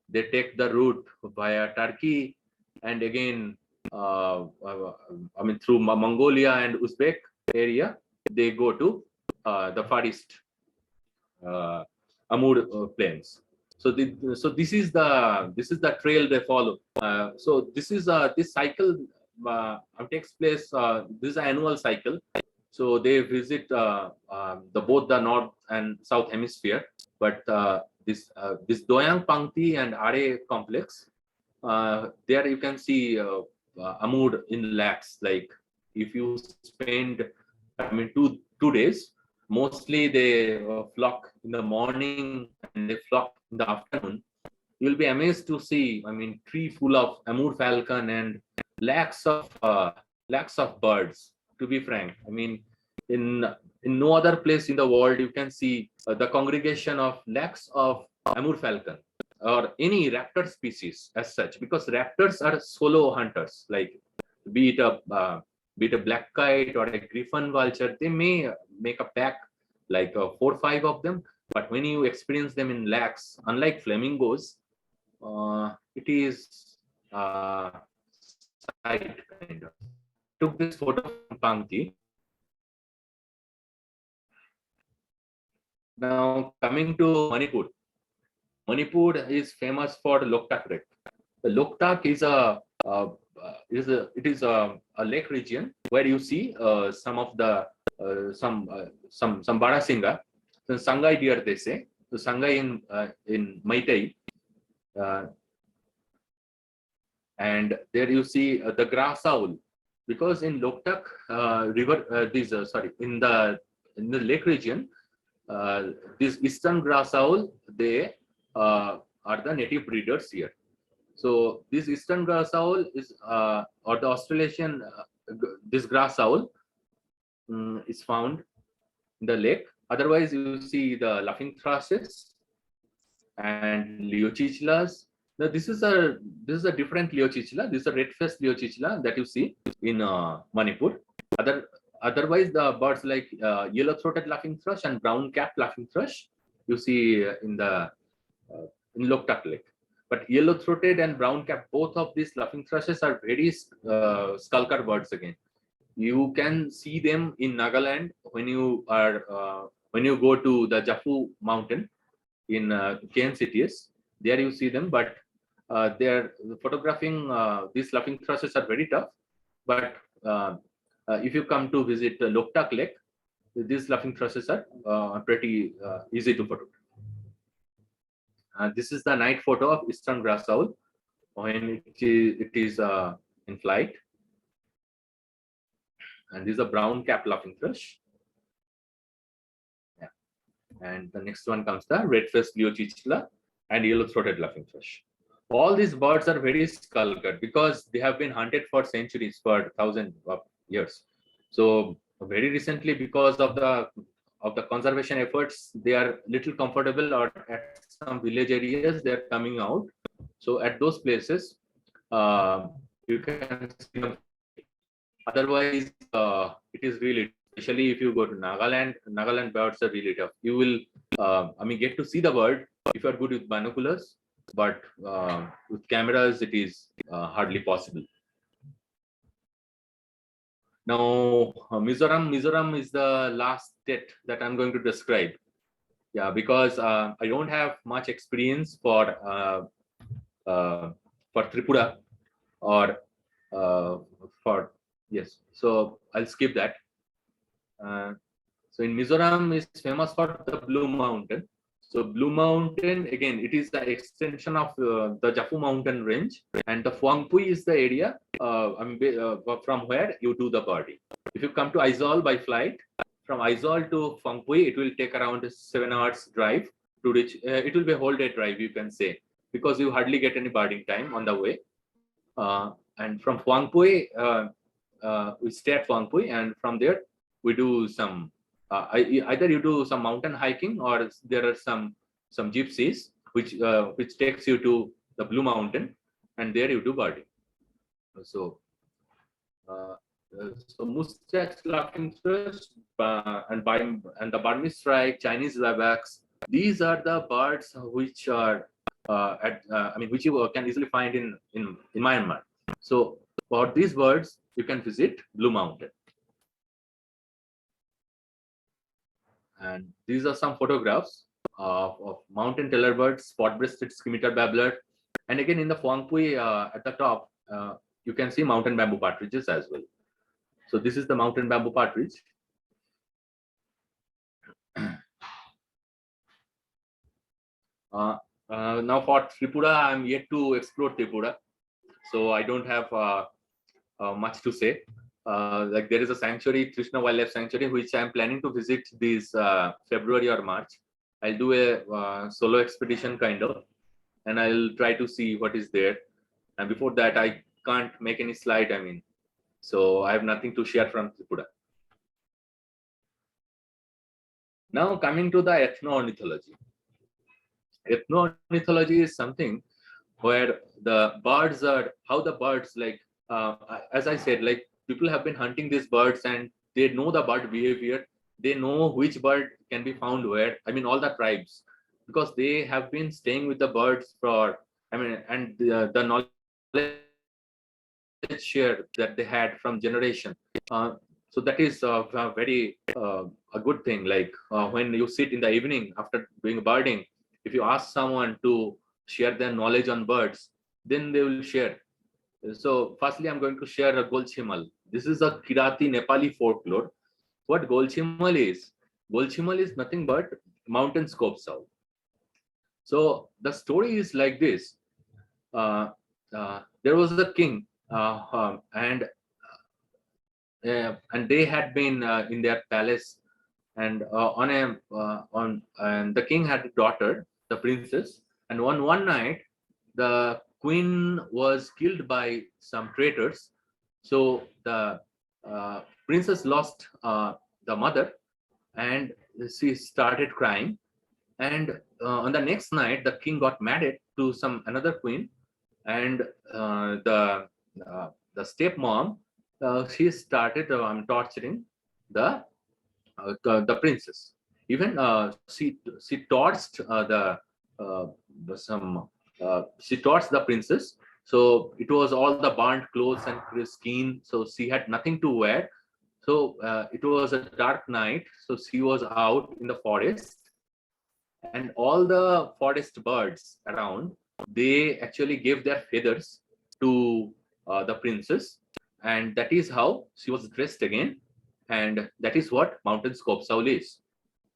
they take the route via Turkey, and again through Mongolia and Uzbek area, they go to the Far East Amur plains. So this is the trail they follow. So this cycle takes place. This is an annual cycle. So they visit both the north and south hemisphere. But this Doyang Pangti and Are complex, there you can see Amur in lakhs. Like if you spend, 2 days, mostly they flock in the morning and they flock in the afternoon. You'll be amazed to see, tree full of Amur falcon and lakhs of birds. To be frank, in no other place in the world you can see the congregation of lakhs of Amur falcon or any raptor species as such, because raptors are solo hunters. Like be it a black kite or a griffon vulture, they may make a pack like 4 or 5 of them, but when you experience them in lakhs, unlike flamingos, it is sight kind of. Took this photo from Pangti. Now coming to Manipur. Manipur is famous for Loktak Lake. The Loktak is a lake region where you see some of the some Barasinga, the Sangai deer they say, the Sangai in Maitai, and there you see the grass owl, because in Loktak river, in the lake region, this eastern grass owl, they are the native breeders here. So this eastern grass owl is or the Australasian this grass owl is found in the lake. Otherwise, you see the laughing thrushes and Leochichlas. Now this is a different Leochichla. This is a red-faced Leochichla that you see in Manipur. Otherwise, the birds like yellow-throated laughing thrush and brown-capped laughing thrush you see in Loktak Lake. But yellow-throated and brown-capped, both of these laughing thrushes are very skulker birds again. You can see them in Nagaland when you go to the Jafu mountain in KNCTS. There you see them, but photographing these laughing thrushes are very tough. But if you come to visit Loktak Lake, these laughing thrushes are pretty easy to photograph. This is the night photo of eastern grass owl when it is in flight. And this is a brown cap laughing thrush. Yeah. And the next one comes the red-faced Leochichla and yellow-throated laughing thrush. All these birds are very skulker because they have been hunted for centuries, for thousands of years. So very recently, because of the conservation efforts, they are little comfortable, or at some village areas they are coming out. So at those places, you can see them. Otherwise, it is really, especially if you go to Nagaland birds are really tough. You will, get to see the bird if you are good with binoculars, but with cameras, it is hardly possible. Now, Mizoram is the last state that I'm going to describe. Yeah, because I don't have much experience for Tripura or for yes. So I'll skip that. So in Mizoram is famous for the Blue Mountain. So Blue Mountain, again, it is the extension of the Jafu Mountain range, and the Phuangpui is the area from where you do the birding. If you come to Aizawl by flight, from Aizawl to Phuangpui, it will take around 7 hours drive to reach. It will be a whole day drive, you can say, because you hardly get any birding time on the way. And from Phuangpui, we stay at Phuangpui, and from there we do some either you do some mountain hiking, or there are some gypsies which takes you to the Blue Mountain, and there you do birding. So Muscat, Laughing Thrush, and the Burmese shrike, Chinese ibex, these are the birds which are which you can easily find in Myanmar. So for these birds, you can visit Blue Mountain. And these are some photographs of mountain teller birds, spot-breasted scimitar babbler, and again in the Phuangpui at the top, you can see mountain bamboo partridges as well. So this is the mountain bamboo partridge. Now for Tripura, I'm yet to explore Tripura, so I don't have much to say. Like there is a sanctuary, Trishna Wildlife Sanctuary, which I'm planning to visit this February or March. I'll do a solo expedition kind of, and I'll try to see what is there. And before that, I can't make any slide. So I have nothing to share from Tripura. Now coming to the ethno-ornithology. Ethno-ornithology is something where the birds are, how the birds, like, as I said, like people have been hunting these birds and they know the bird behavior. They know which bird can be found where, all the tribes, because they have been staying with the birds for, and the knowledge share that they had from generation. So that is very a good thing. Like when you sit in the evening after doing birding, if you ask someone to share their knowledge on birds, then they will share. So firstly, I'm going to share a Golchimal. This is a Kirati Nepali folklore. What Golchimal is nothing but mountain scops owl. So the story is like this. There was a king, and they had been in their palace, and and the king had a daughter, the princess, and one night the queen was killed by some traitors. So the princess lost the mother, and she started crying. And on the next night, the king got married to another queen, and the stepmom, she started torturing the princess. Even she torched she torched the princess. So it was all the burnt clothes and skin. So she had nothing to wear. So it was a dark night. So she was out in the forest, and all the forest birds around, they actually gave their feathers to the princess, and that is how she was dressed again. And that is what mountain scops owl is.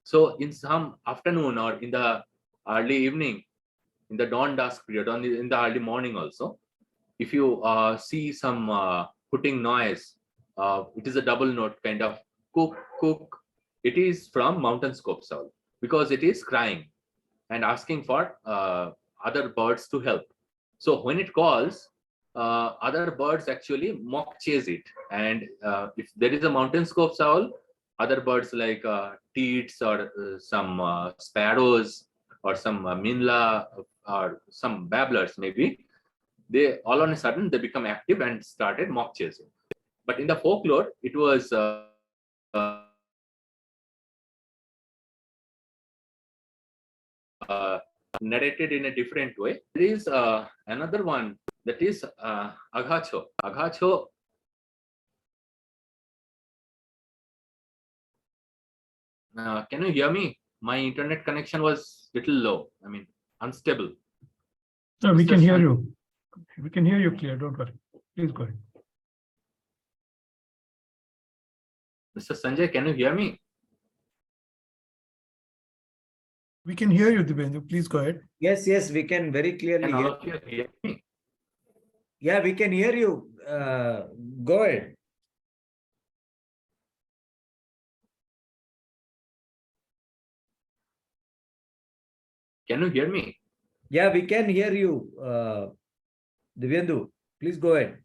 So in some afternoon or in the early evening, in the dawn dusk period, in the early morning also, if you see some hooting noise, it is a double note kind of cook, cook. It is from mountain scops owl, because it is crying and asking for other birds to help. So when it calls, other birds actually mock chase it. And if there is a mountain scops owl, other birds like teats or some sparrows or some minla or some babblers maybe, they all on a sudden they become active and started mock chasing. But in the folklore, it was narrated in a different way. There is another one, that is Agacho. Agacho Can you hear me? My internet connection was little low. I mean, unstable. No, we Mr. can hear San- you. We can hear you clear. Don't worry. Please go ahead. Mr. Sanjay, can you hear me? We can hear you, Dibyendu. Please go ahead. Yes, yes, we can very clearly Can all hear. of you hear me? Yeah, we can hear you. Go ahead. Can you hear me? Yeah, we can hear you, Divyendu. Please go ahead.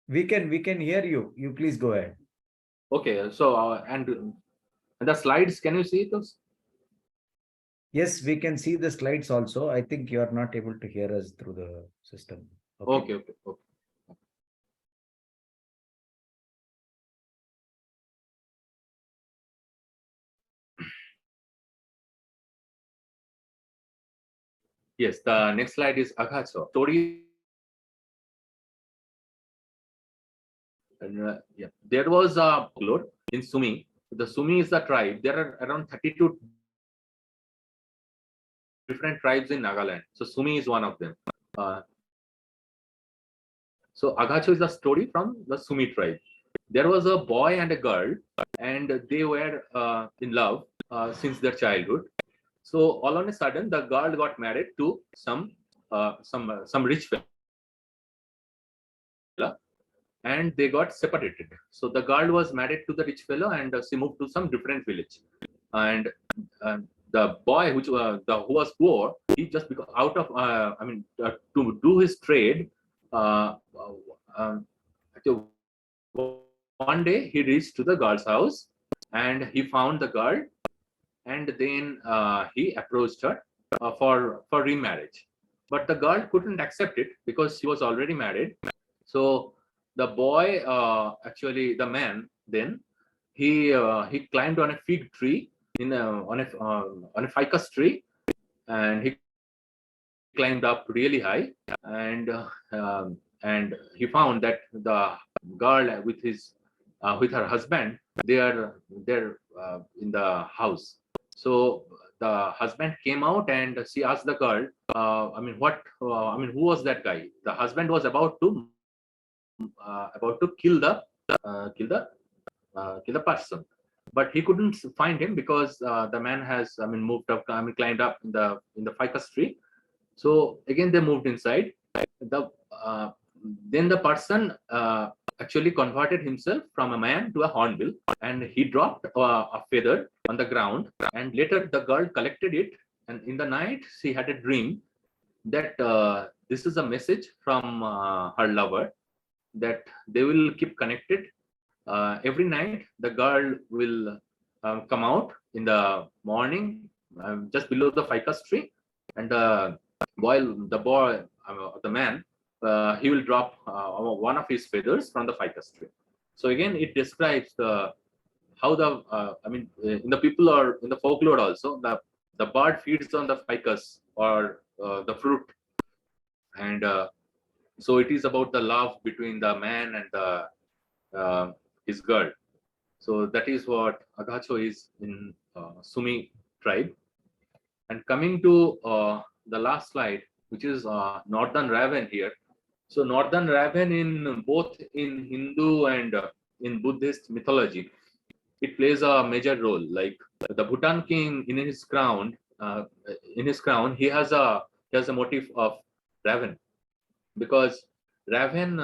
We can hear you. You please go ahead. Okay, so and the slides, can you see those? Yes, we can see the slides also. I think you are not able to hear us through the system. Okay, okay, okay. Yes, the next slide is Agacho. Story. Yeah, there was a folklore in Sumi. The Sumi is the tribe. There are around 32 different tribes in Nagaland. So Sumi is one of them. So Agacho is the story from the Sumi tribe. There was a boy and a girl, and they were in love since their childhood. So all on a sudden, the girl got married to some rich fellow, and they got separated. So the girl was married to the rich fellow, and she moved to some different village. And the boy, who was poor, he just because out of to do his trade. Uh, so one day he reached to the girl's house, and he found the girl, and then he approached her for remarriage. But the girl couldn't accept it because she was already married. So the boy, actually the man, then he climbed on a fig tree on a ficus tree, and he climbed up really high, and and he found that the girl with her husband, they're in the house. So the husband came out, and she asked the girl, who was that guy? The husband was about to kill the person, but he couldn't find him because the man has moved up, climbed up in the ficus tree. So again they moved inside. The then the person actually converted himself from a man to a hornbill, and he dropped a feather on the ground, and later the girl collected it, and in the night she had a dream that this is a message from her lover, that they will keep connected. Every night the girl will come out in the morning, just below the ficus tree, and the man, he will drop one of his feathers from the ficus tree. So again, it describes how in the people or in the folklore also, the bird feeds on the ficus or the fruit, and so it is about the love between the man and his girl. So that is what Agacho is in Sumi tribe. And coming to the last slide, which is Northern Raven here. So Northern Raven, in both in Hindu and in Buddhist mythology, it plays a major role. Like the Bhutan king, in his crown, he has a motif of raven, because raven,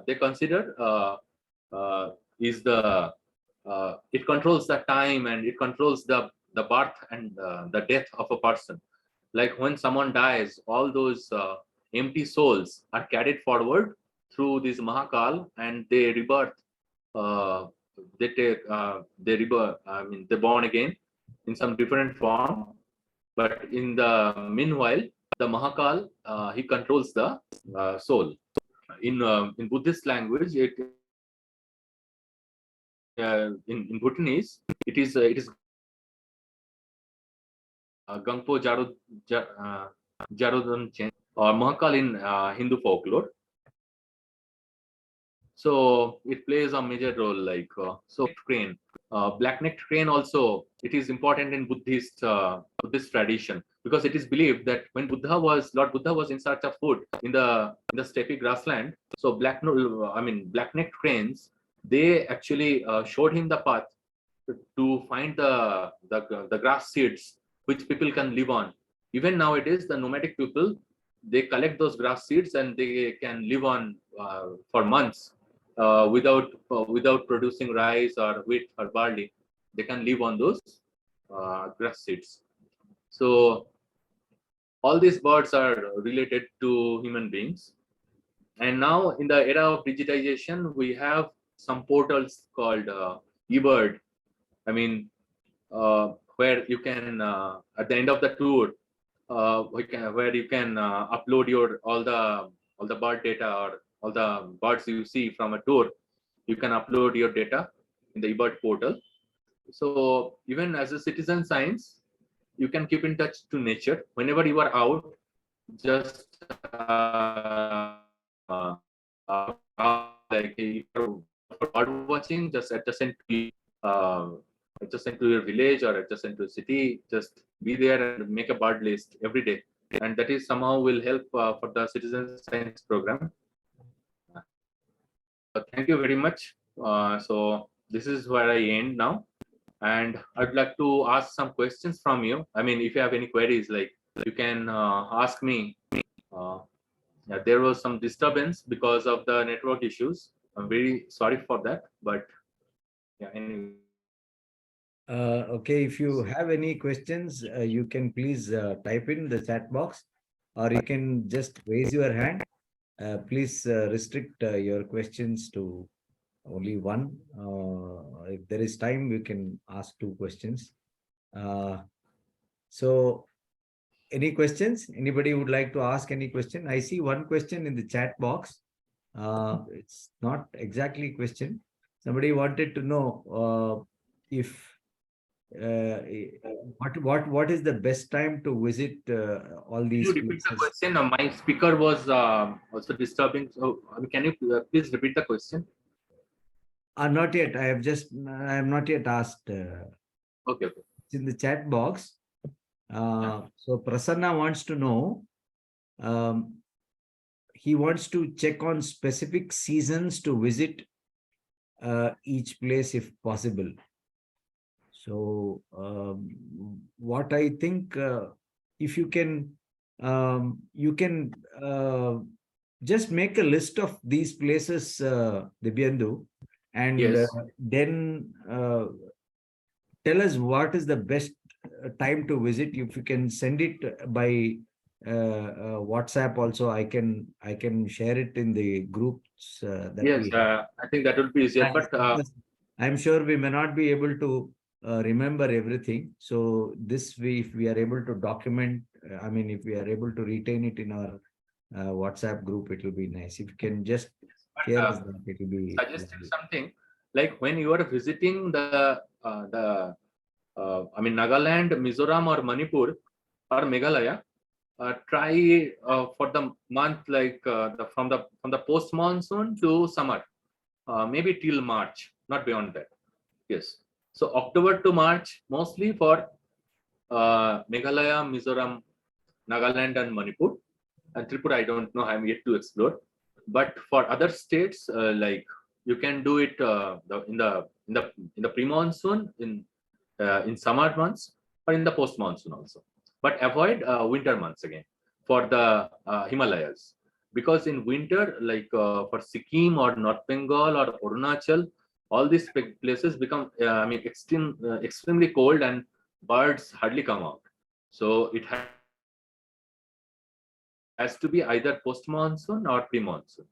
they consider is it controls the time, and it controls the birth and the death of a person. Like when someone dies, all those empty souls are carried forward through this Mahakal, and they rebirth. Uh, they rebirth. They're born again in some different form. But in the meanwhile, the Mahakal, he controls the soul. In Buddhist language, in Bhutanese, it is Gangpo Jaru Jarudam Chen or Mahakal in Hindu folklore. So it plays a major role, like so crane, black-necked crane also. It is important in Buddhist tradition, because it is believed that when Lord Buddha was in search of food in the steppe grassland, so black-necked cranes, they actually showed him the path to find the grass seeds which people can live on. Even nowadays, the nomadic people, they collect those grass seeds and they can live on for months without producing rice or wheat or barley. They can live on those grass seeds. So all these birds are related to human beings. And now in the era of digitization, we have some portals called eBird. I mean, where you can at the end of the tour, where you can upload your all the bird data or all the birds you see from a tour. You can upload your data in the eBird portal. So even as a citizen science, you can keep in touch to nature whenever you are out. Just like if you're bird watching, just adjacent to your village or adjacent to a city, just be there and make a bird list every day, and that is somehow will help for the citizen science program. Thank you very much. So this is where I end now, and I'd like to ask some questions from you. I mean, if you have any queries, like you can ask me. Yeah, there was some disturbance because of the network issues. I'm very sorry for that, but yeah, anyway. Okay, if you have any questions, you can please type in the chat box, or you can just raise your hand. Please restrict your questions to only one. If there is time, we can ask 2 questions. So, any questions? Anybody would like to ask any question? I see one question in the chat box. It's not exactly a question. Somebody wanted to know if what is the best time to visit all these Can you repeat the places? question? My speaker was also disturbing. So can you please repeat the question? Not yet. I have not yet asked. Okay. It's in the chat box. So Prasanna wants to know. He wants to check on specific seasons to visit each place if possible. So what I think, if you can just make a list of these places, Dibyendu, and Yes. then tell us what is the best time to visit. If you can send it by WhatsApp also, I can share it in the groups that Yes, we have. I think that would be easier. But I'm sure we may not be able to remember everything. So this way, if we are able to document, I mean, if we are able to retain it in our WhatsApp group, it will be nice. If you can just share us that, it will be suggested something like when you are visiting the I mean Nagaland, Mizoram, or Manipur, or Meghalaya, try for the month like from the post monsoon to summer, maybe till March, not beyond that. Yes. So October to March mostly for Meghalaya, Mizoram, Nagaland, and Manipur. And Tripura, I don't know. I'm yet to explore. But for other states, like you can do it in the pre-monsoon, in summer months, or in the post-monsoon also. But avoid winter months again for the Himalayas, because in winter, like for Sikkim or North Bengal or Arunachal, all these places become extremely cold and birds hardly come out. So it has to be either post-monsoon or pre-monsoon.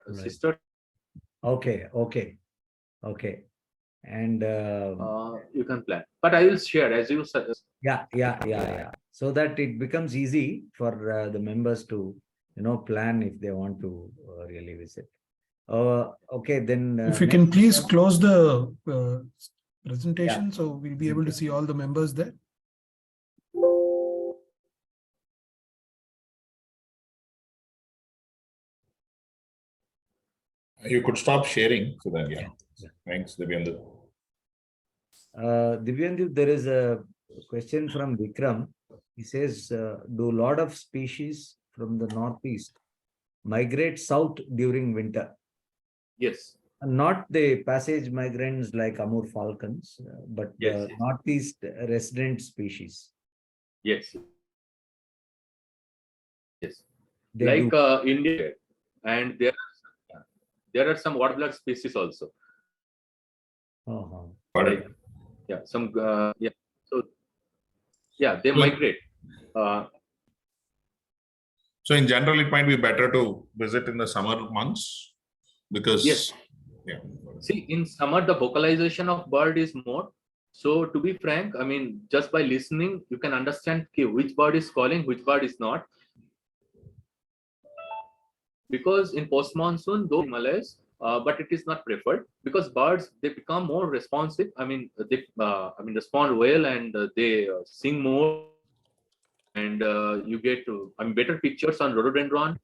Right. Sister. Okay. And you can plan, but I will share as you suggest. Yeah. So that it becomes easy for the members to, plan if they want to really visit. Okay, then. If you can please close the presentation, so we'll be able to see all the members there. You could stop sharing. So then, yeah. Yeah. Thanks, Divyendu. Divyendu, there is a question from Vikram. He says, do a lot of species from the northeast migrate south during winter? Yes. Not the passage migrants like Amur falcons, but Yes, the yes. northeast resident species. Yes. Yes. They Like do. India, and there are some water-blood species also. Uh-huh. Got Like, it. yeah, some yeah. So yeah, they So- migrate. So in general, it might be better to visit in the summer months because Yes. yeah. See, in summer, the vocalization of bird is more. So to be frank, I mean, just by listening, you can understand okay, which bird is calling, which bird is not. Because in post-monsoon, though Himalayas, but it is not preferred because birds, they become more responsive. I mean, they respond well and they sing more, and you get better pictures on rhododendron.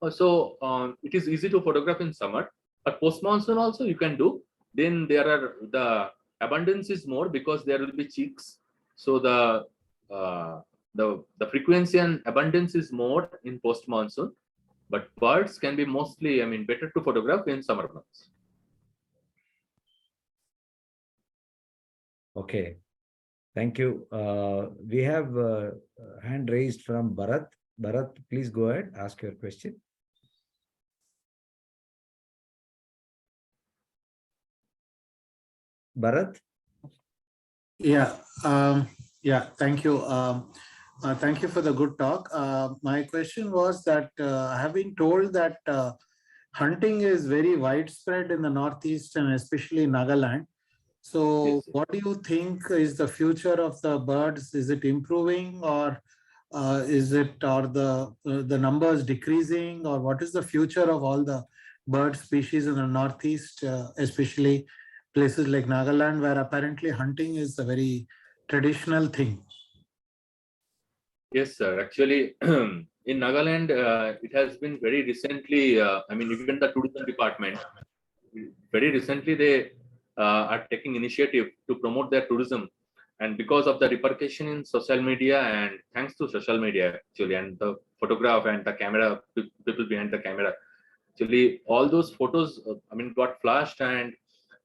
It is easy to photograph in summer, but post-monsoon also you can do. Then there are the abundance is more because there will be chicks. So the frequency and abundance is more in post-monsoon, but birds can be mostly, better to photograph in summer months. Okay. Thank you. We have a hand raised from Bharat. Bharat, please go ahead. Ask your question. Bharat? Yeah, thank you. Thank you for the good talk. My question was that I have been told that hunting is very widespread in the Northeast and especially Nagaland. So Yes. what do you think is the future of the birds? Is it improving or is it, or the numbers decreasing, or what is the future of all the bird species in the Northeast, especially places like Nagaland, where apparently hunting is a very traditional thing? Yes, sir. Actually, in Nagaland, it has been very recently, even the tourism department, very recently they are taking initiative to promote their tourism. And because of the repercussion in social media, and thanks to social media actually, and the photograph and the camera, people behind the camera, actually all those photos, got flashed, and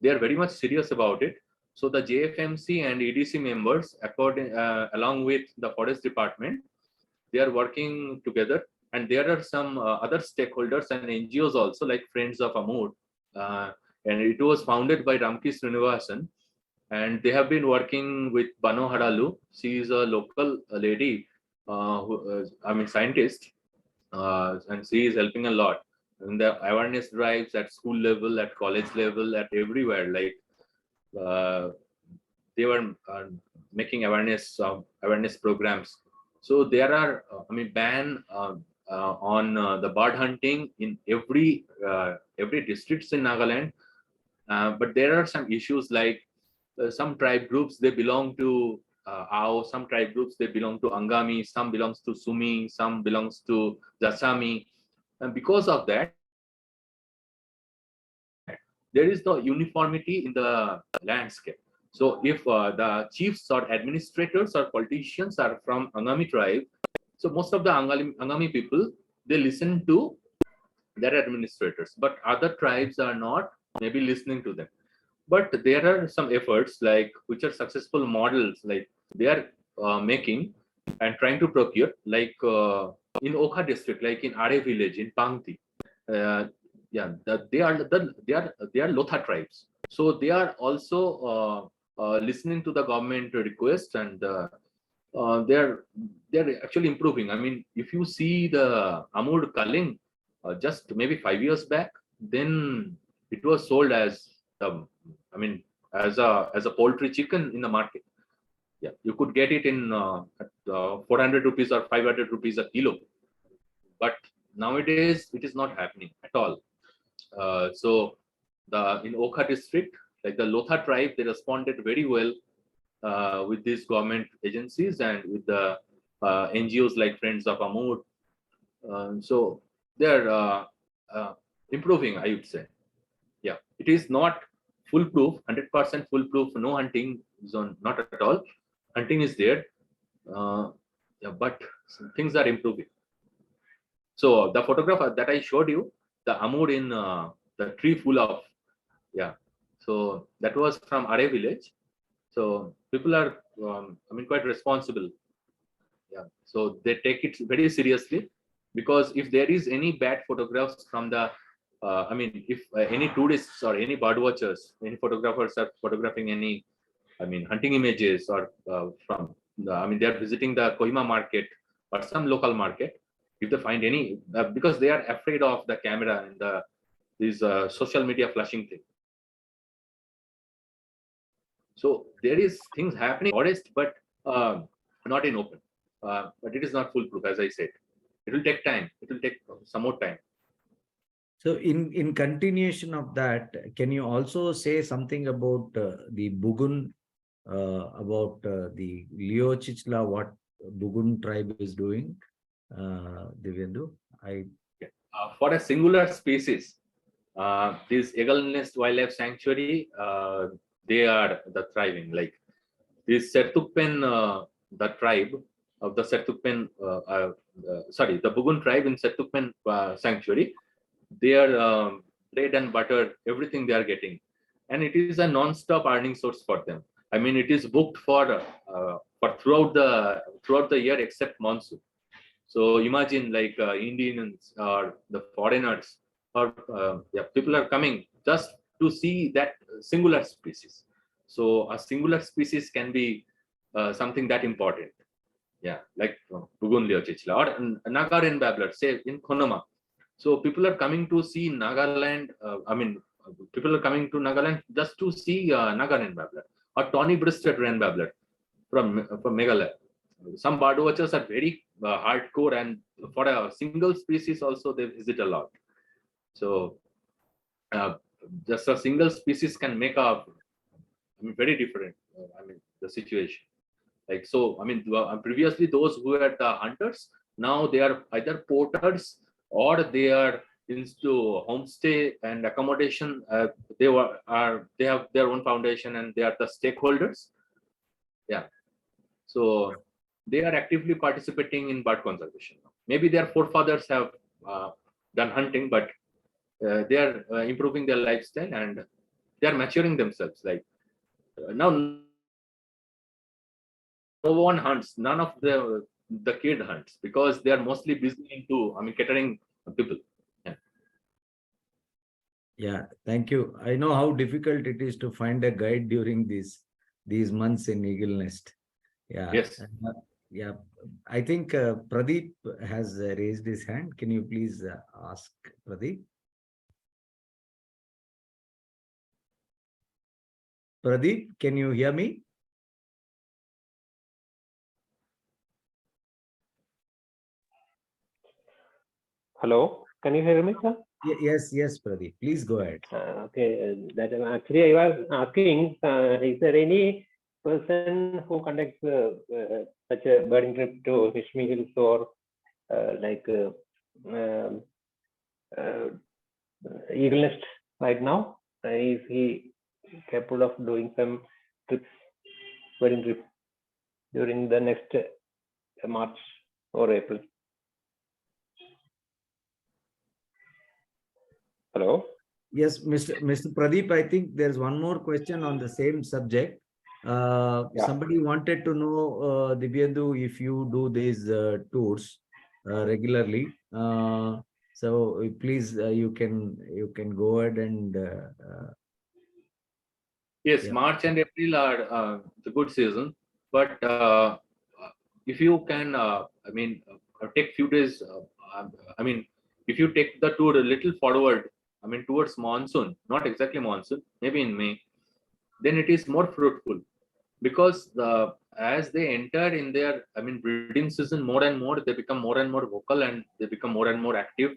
they are very much serious about it. So the JFMC and EDC members, along with the forest department, they are working together, and there are some other stakeholders and NGOs also, like Friends of Amur, and it was founded by Ramki Srinivasan, and they have been working with Bano Haralu. She is a local lady, scientist, and she is helping a lot in the awareness drives at school level, at college level, at everywhere. Like they were making awareness programs. So there are, ban on the bird hunting in every districts in Nagaland. But there are some issues like some tribe groups, they belong to Ao, some tribe groups, they belong to Angami, some belongs to Sumi, some belongs to Jasami. And because of that, there is no uniformity in the landscape. So if the chiefs or administrators or politicians are from Angami tribe, so most of the Angami people, they listen to their administrators, but other tribes are not maybe listening to them. But there are some efforts like which are successful models, like they are making and trying to procure, like in Okha district, like in Are village in Pangti. They are Lotha tribes, so they are also listening to the government request, and they're actually improving. If you see the Amur Kaling, just maybe 5 years back, then it was sold as as a poultry chicken in the market. Yeah, you could get it in at 400 rupees or 500 rupees a kilo, but nowadays it is not happening at all. So in Okha district, like the Lotha tribe, they responded very well with these government agencies and with the NGOs like Friends of Amur. So they're improving, I would say. Yeah, it is not foolproof, 100% foolproof, no hunting zone, not at all. Hunting is there, yeah, but some things are improving. So the photograph that I showed you, the Amur in the tree full of, yeah. So that was from Are village. So people are, I mean, quite responsible. Yeah. So they take it very seriously, because if there is any bad photographs from the, I mean, if any tourists or any bird watchers, any photographers are photographing any, I mean, hunting images or from, I mean, they are visiting the Kohima market or some local market. If they find any, because they are afraid of the camera and the this social media flashing thing. So there is things happening in forest, but not in open. But it is not foolproof, as I said. It will take time. It will take some more time. So in continuation of that, can you also say something about the Bugun, about the Leo Chichla, what Bugun tribe is doing, Divyendu? For a singular species, this Eagle Nest Wildlife Sanctuary, they are the thriving. Like this Sertukpen, the tribe of the Sertukpen, sorry, the Bugun tribe in Sertukpen Sanctuary, they are bread and butter, everything they are getting, and it is a non-stop earning source for them. I mean, it is booked for throughout the year except monsoon. So imagine like Indians or the foreigners or yeah, people are coming just to see that singular species. So a singular species can be something that important. Yeah, like Bugun Leo Chichla or Nagarin babbler, say in Konoma. So people are coming to see Nagaland. I mean, people are coming to Nagaland just to see Nagaland babbler or tawny-breasted wren babbler from Meghalaya. Some bird watchers are very hardcore, and for a single species also they visit a lot. So just a single species can make a, I mean, very different. I mean, the situation. Like so, I mean, previously those who were the hunters, now they are either porters or they are into homestay and accommodation. They have their own foundation and they are the stakeholders. Yeah. So they are actively participating in bird conservation. Maybe their forefathers have done hunting, but they are improving their lifestyle and they are maturing themselves. Like now, no one hunts. None of the kid hunts because they are mostly busy into, I mean, catering people. Yeah. Yeah, thank you. I know how difficult it is to find a guide during these months in Eagle Nest. Yeah. Yes. Yeah. I think Pradeep has raised his hand. Can you please ask Pradeep? Pradeep, can you hear me? Hello, can you hear me, sir? Yes, Pradeep. Please go ahead. Okay, that actually I was asking, is there any person who conducts such a birding trip to Hishmi Hills or Eagle Nest right now? Is he capable of doing some trips, birding trip during the next March or April? Hello? Yes, Mr. Pradeep, I think there's one more question on the same subject. Somebody wanted to know, Divyendu, if you do these tours regularly. So please, you can go ahead and. Yes, Yeah. March and April are the good season, but if you can, I mean, take few days. I mean, if you take the tour a little forward, I mean, towards monsoon, not exactly monsoon, maybe in May, then it is more fruitful, because as they enter in their, I mean, breeding season, more and more they become more and more vocal and they become more and more active,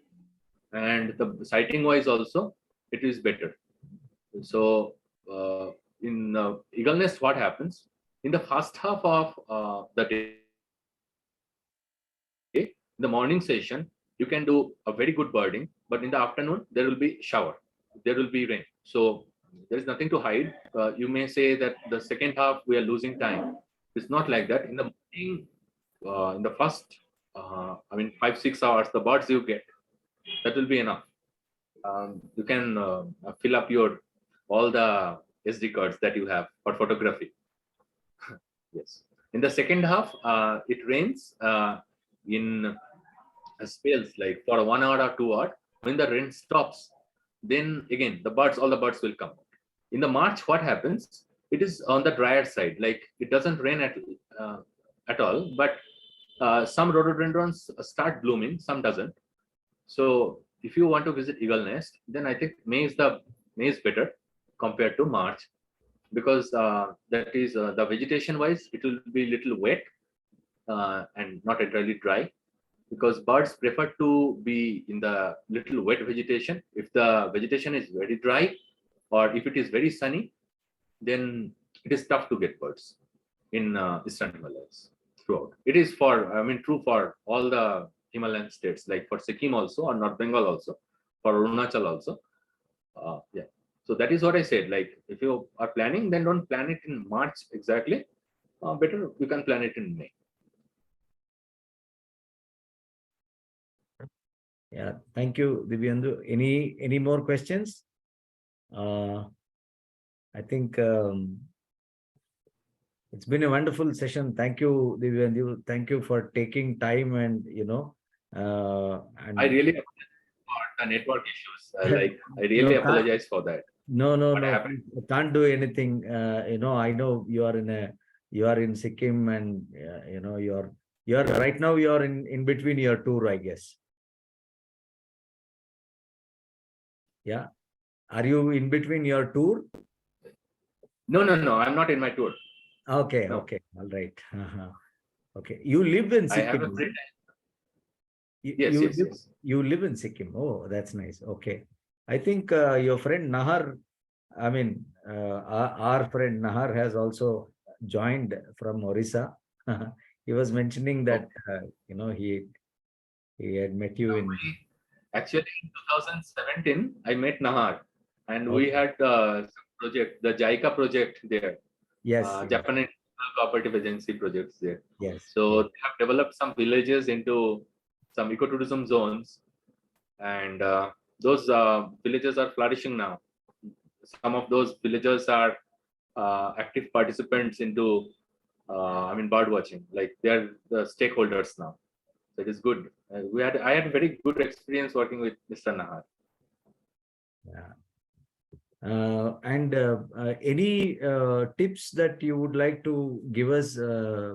and the sighting wise also it is better. So in Eagle Nest, what happens in the first half of the day, in the morning session, you can do a very good birding, but in the afternoon there will be shower, there will be rain. So there is nothing to hide. You may say that the second half we are losing time. It's not like that. In the morning, in the first, 5-6 hours, the birds you get, that will be enough. You can fill up your all the SD cards that you have for photography. Yes. In the second half, it rains in spells like for 1 hour or 2 hours. When the rain stops, then again all the birds will come. In the March, what happens? It is on the drier side. Like it doesn't rain at all, but some rhododendrons start blooming, some doesn't. So if you want to visit Eagle Nest, then I think May is better compared to March, because that is the vegetation wise, it will be little wet and not entirely dry, because birds prefer to be in the little wet vegetation. If the vegetation is very dry or if it is very sunny, then it is tough to get birds in Eastern Himalayas throughout. It is true for all the Himalayan states, like for Sikkim also, or North Bengal also, for Arunachal also. Yeah. So that is what I said. Like if you are planning, then don't plan it in March exactly. Better you can plan it in May. Yeah, thank you, Divyendu. Any more questions? I think it's been a wonderful session. Thank you, Divyendu. Thank you for taking time and and I really apologize for the network issues. I really apologize for that. No, What happened? can't do anything. I know you are in Sikkim, and you're right now you're in between your tour, I guess. Yeah. Are you in between your tour? No. I'm not in my tour. Okay, No. okay, all right. Okay, you live in I Sikkim. have a free time. You, Yes, you yes, live, yes. you live in Sikkim. Oh, that's nice. Okay. I think your friend Nahar, our friend Nahar has also joined from Orissa. He was mentioning that, he had met you in. Actually, in 2017, I met Nahar, and we Okay. had some project, the JICA project there, Yes. Japanese Cooperative Agency projects there. Yes. So they have developed some villages into some ecotourism zones, and those villages are flourishing now. Some of those villagers are active participants into, bird watching. Like they are the stakeholders now. So it is good. I had a very good experience working with Mr. Nahar. Yeah. And any tips that you would like to give us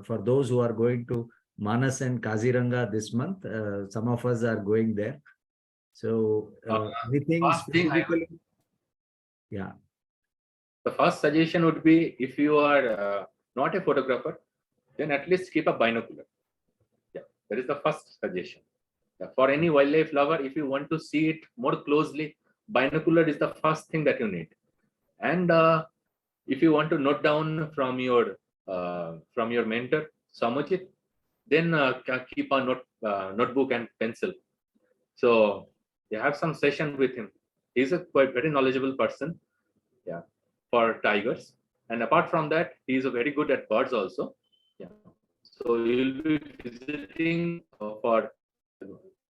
for those who are going to Manas and Kaziranga this month? Some of us are going there. So anything First thing specifically? Yeah. The first suggestion would be, if you are not a photographer, then at least keep a binocular. Yeah, that is the first suggestion. Yeah, for any wildlife lover, if you want to see it more closely, binocular is the first thing that you need. And if you want to note down from your mentor, Samujit, then keep a notebook and pencil. So you have some session with him. He's a quite very knowledgeable person. Yeah, for tigers. And apart from that, he is very good at birds also. Yeah. So you'll be visiting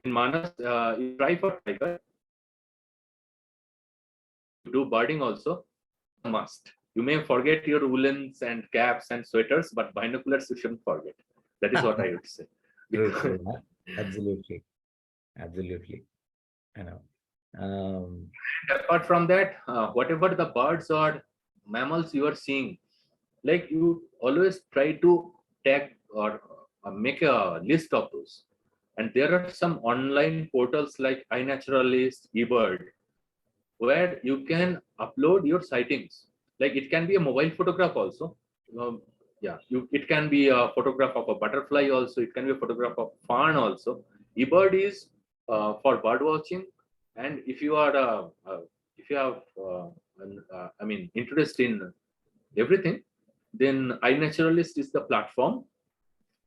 in Manas. You try for tiger. Do birding also. Must. You may forget your woolens and caps and sweaters, but binoculars you shouldn't forget. That is what I would say. True. Absolutely. I know. And apart from that, whatever the birds or mammals you are seeing, like you always try to tag or make a list of those. And there are some online portals like iNaturalist, eBird, where you can upload your sightings. Like it can be a mobile photograph also. It can be a photograph of a butterfly also. It can be a photograph of fawn also. eBird is for bird watching, and if you are if you have interest in everything, then iNaturalist is the platform.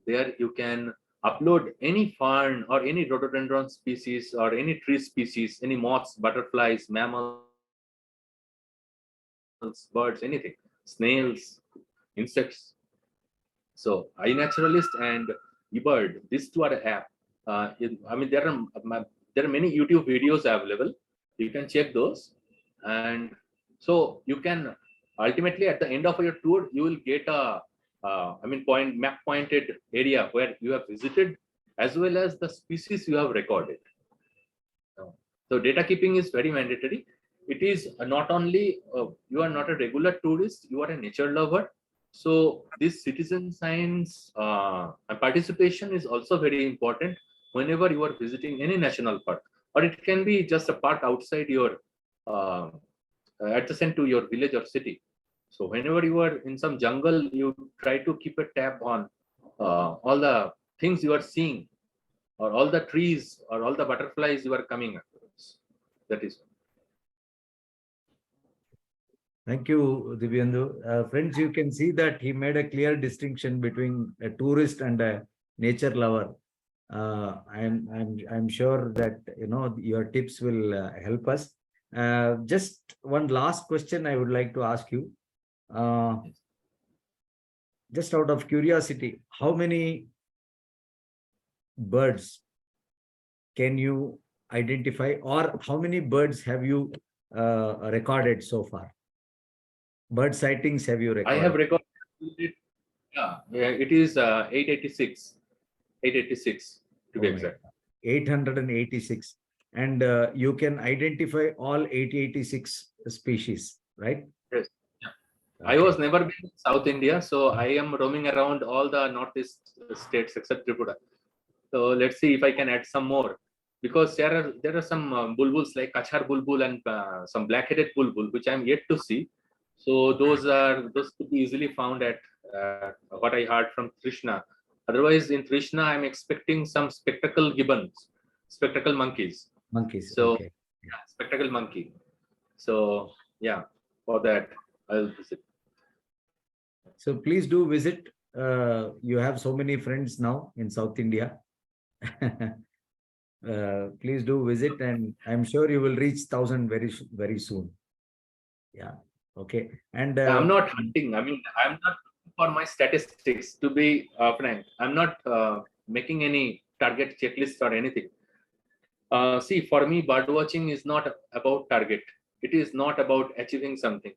There you can upload any fern or any rhododendron species or any tree species, any moths, butterflies, mammals, animals, birds, anything, snails, insects. So iNaturalist and eBird, these two are an app. I mean, there are many YouTube videos available. You can check those, and so you can ultimately at the end of your tour you will get a map pointed area where you have visited as well as the species you have recorded. So data keeping is very mandatory. It is not only you are not a regular tourist, you are a nature lover. So this citizen science participation is also very important whenever you are visiting any national park, or it can be just a park outside your adjacent to your village or city. So whenever you are in some jungle, you try to keep a tab on all the things you are seeing, or all the trees, or all the butterflies you are coming across. That is. Thank you, Divyendu. Friends, you can see that he made a clear distinction between a tourist and a nature lover. I'm sure that your tips will help us. Just one last question I would like to ask you. Just out of curiosity, how many birds can you identify, or how many birds have you recorded so far? Bird sightings have you recorded? I have recorded. Yeah, it is 886. 886 to be exact. 886. And you can identify all 886 species, right? Yes. Yeah. Okay. I was never been in South India, so I am roaming around all the northeast states except Tripura. So let's see if I can add some more, because there are some bulbuls like Kachar bulbul and some black-headed bulbul which I am yet to see. So those could be easily found at what I heard from Trishna. Otherwise, in Trishna, I'm expecting some spectacle gibbons, spectacle monkeys. Monkeys. So Okay. yeah, spectacle monkey. So yeah, for that I'll visit. So please do visit. You have so many friends now in South India. Please do visit, and I'm sure you will reach 1,000 very soon. Yeah. Okay. And I'm not hunting. I mean, I'm not looking for my statistics, to be frank. I'm not making any target checklist or anything. See, for me, bird watching is not about target. It is not about achieving something.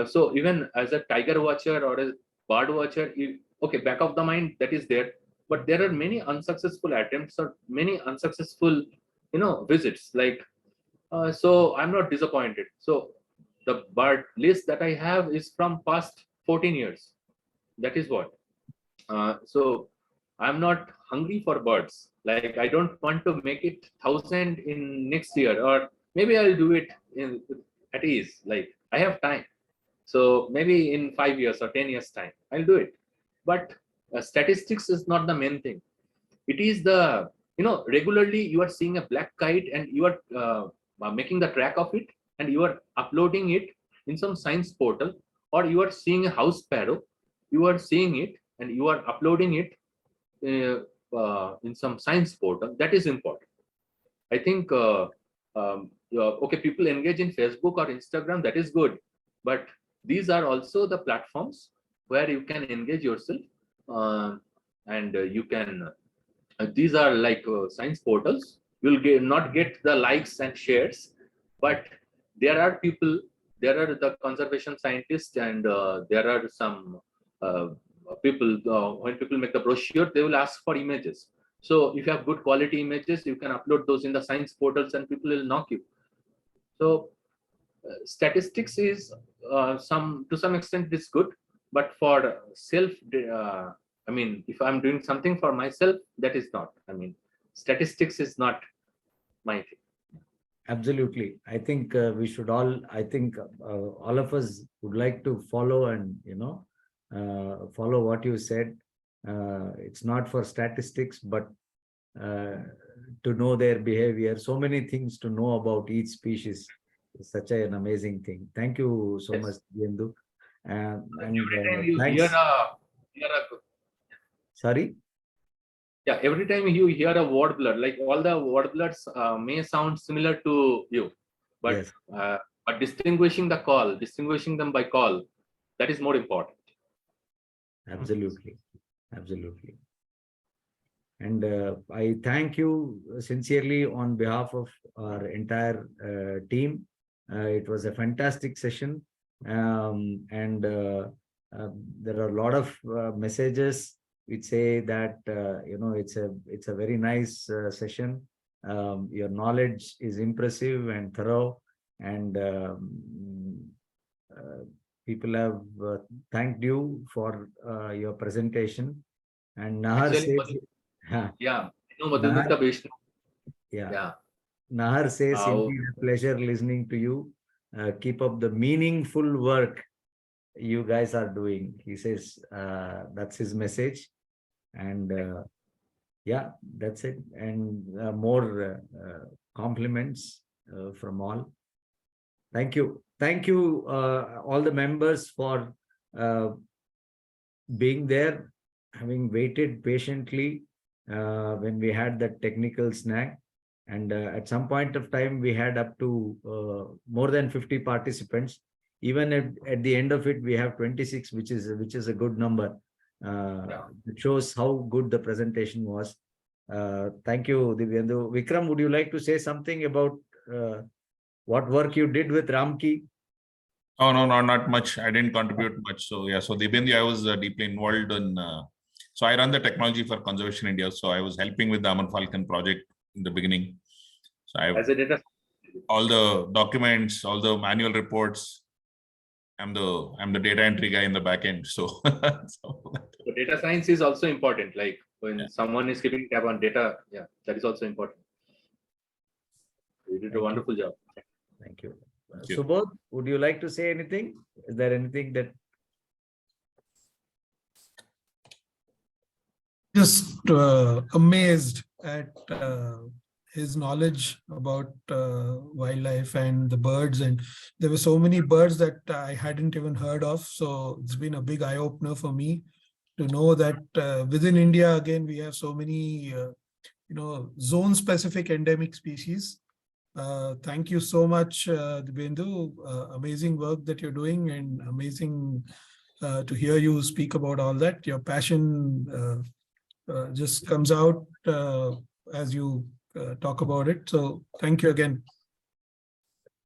So even as a tiger watcher or a bird watcher, okay, back of the mind that is there, but there are many unsuccessful attempts or many unsuccessful, visits. Like, so I'm not disappointed. So the bird list that I have is from past 14 years. That is what. So I'm not hungry for birds. Like, I don't want to make it 1,000 in next year, or maybe I'll do it at ease. Like, I have time. So maybe in 5 years or 10 years time, I'll do it. But statistics is not the main thing. It is the, regularly you are seeing a black kite and you are making the track of it, and you are uploading it in some science portal, or you are seeing a house sparrow, you are seeing it and you are uploading it in some science portal. That is important. I think okay, people engage in Facebook or Instagram, that is good, but these are also the platforms where you can engage yourself, and you can these are like science portals. You'll not get the likes and shares, but there are people, there are the conservation scientists, and there are some people, when people make the brochure, they will ask for images. So if you have good quality images, you can upload those in the science portals and people will knock you. So statistics is to some extent is good, but for self, I mean, if I'm doing something for myself, that is not. I mean, statistics is not my thing. Absolutely. I think we should all, I think all of us would like to follow and, follow what you said. It's not for statistics, but to know their behavior. So many things to know about each species. It's such an amazing thing. Thank you so much, Yendu. And every time you thanks. Sorry? Yeah, every time you hear a warbler, like all the warblers may sound similar to you, but Yes. But distinguishing them by call, that is more important. Absolutely, absolutely. And I thank you sincerely on behalf of our entire team. It was a fantastic session, and there are a lot of messages which say that it's a very nice session. Your knowledge is impressive and thorough, and people have thanked you for your presentation. And Nahar Actually, says, yeah, Madhumita Vishnu. Yeah. Nahar says, Oh. indeed a pleasure listening to you. Keep up the meaningful work you guys are doing. He says that's his message. And yeah, that's it. And more compliments from all. Thank you. Thank you, all the members, for being there, having waited patiently when we had that technical snag. And at some point of time, we had up to more than 50 participants. Even at the end of it, we have 26, which is a good number. It shows how good the presentation was. Thank you, Divyendu. Vikram, would you like to say something about what work you did with Ramki? Oh, no, not much. I didn't contribute much. So yeah, so Dibendra, I was deeply involved in, so I run the technology for Conservation India. So I was helping with the Aman Falcon project in the beginning. So I As a data, all the documents, all the manual reports. I'm the data entry guy in the back end. So, so data science is also important. Like when Yeah. someone is keeping tab on data, yeah, that is also important. You did a wonderful job. Thank you. Thank you. Subodh, would you like to say anything? Is there anything that Just amazed at his knowledge about wildlife and the birds, and there were so many birds that I hadn't even heard of. So it's been a big eye opener for me to know that within India, again, we have so many zone specific endemic species. Thank you so much, Dibyendu. Amazing work that you're doing, and amazing to hear you speak about all that. Your passion just comes out as you talk about it. So thank you again.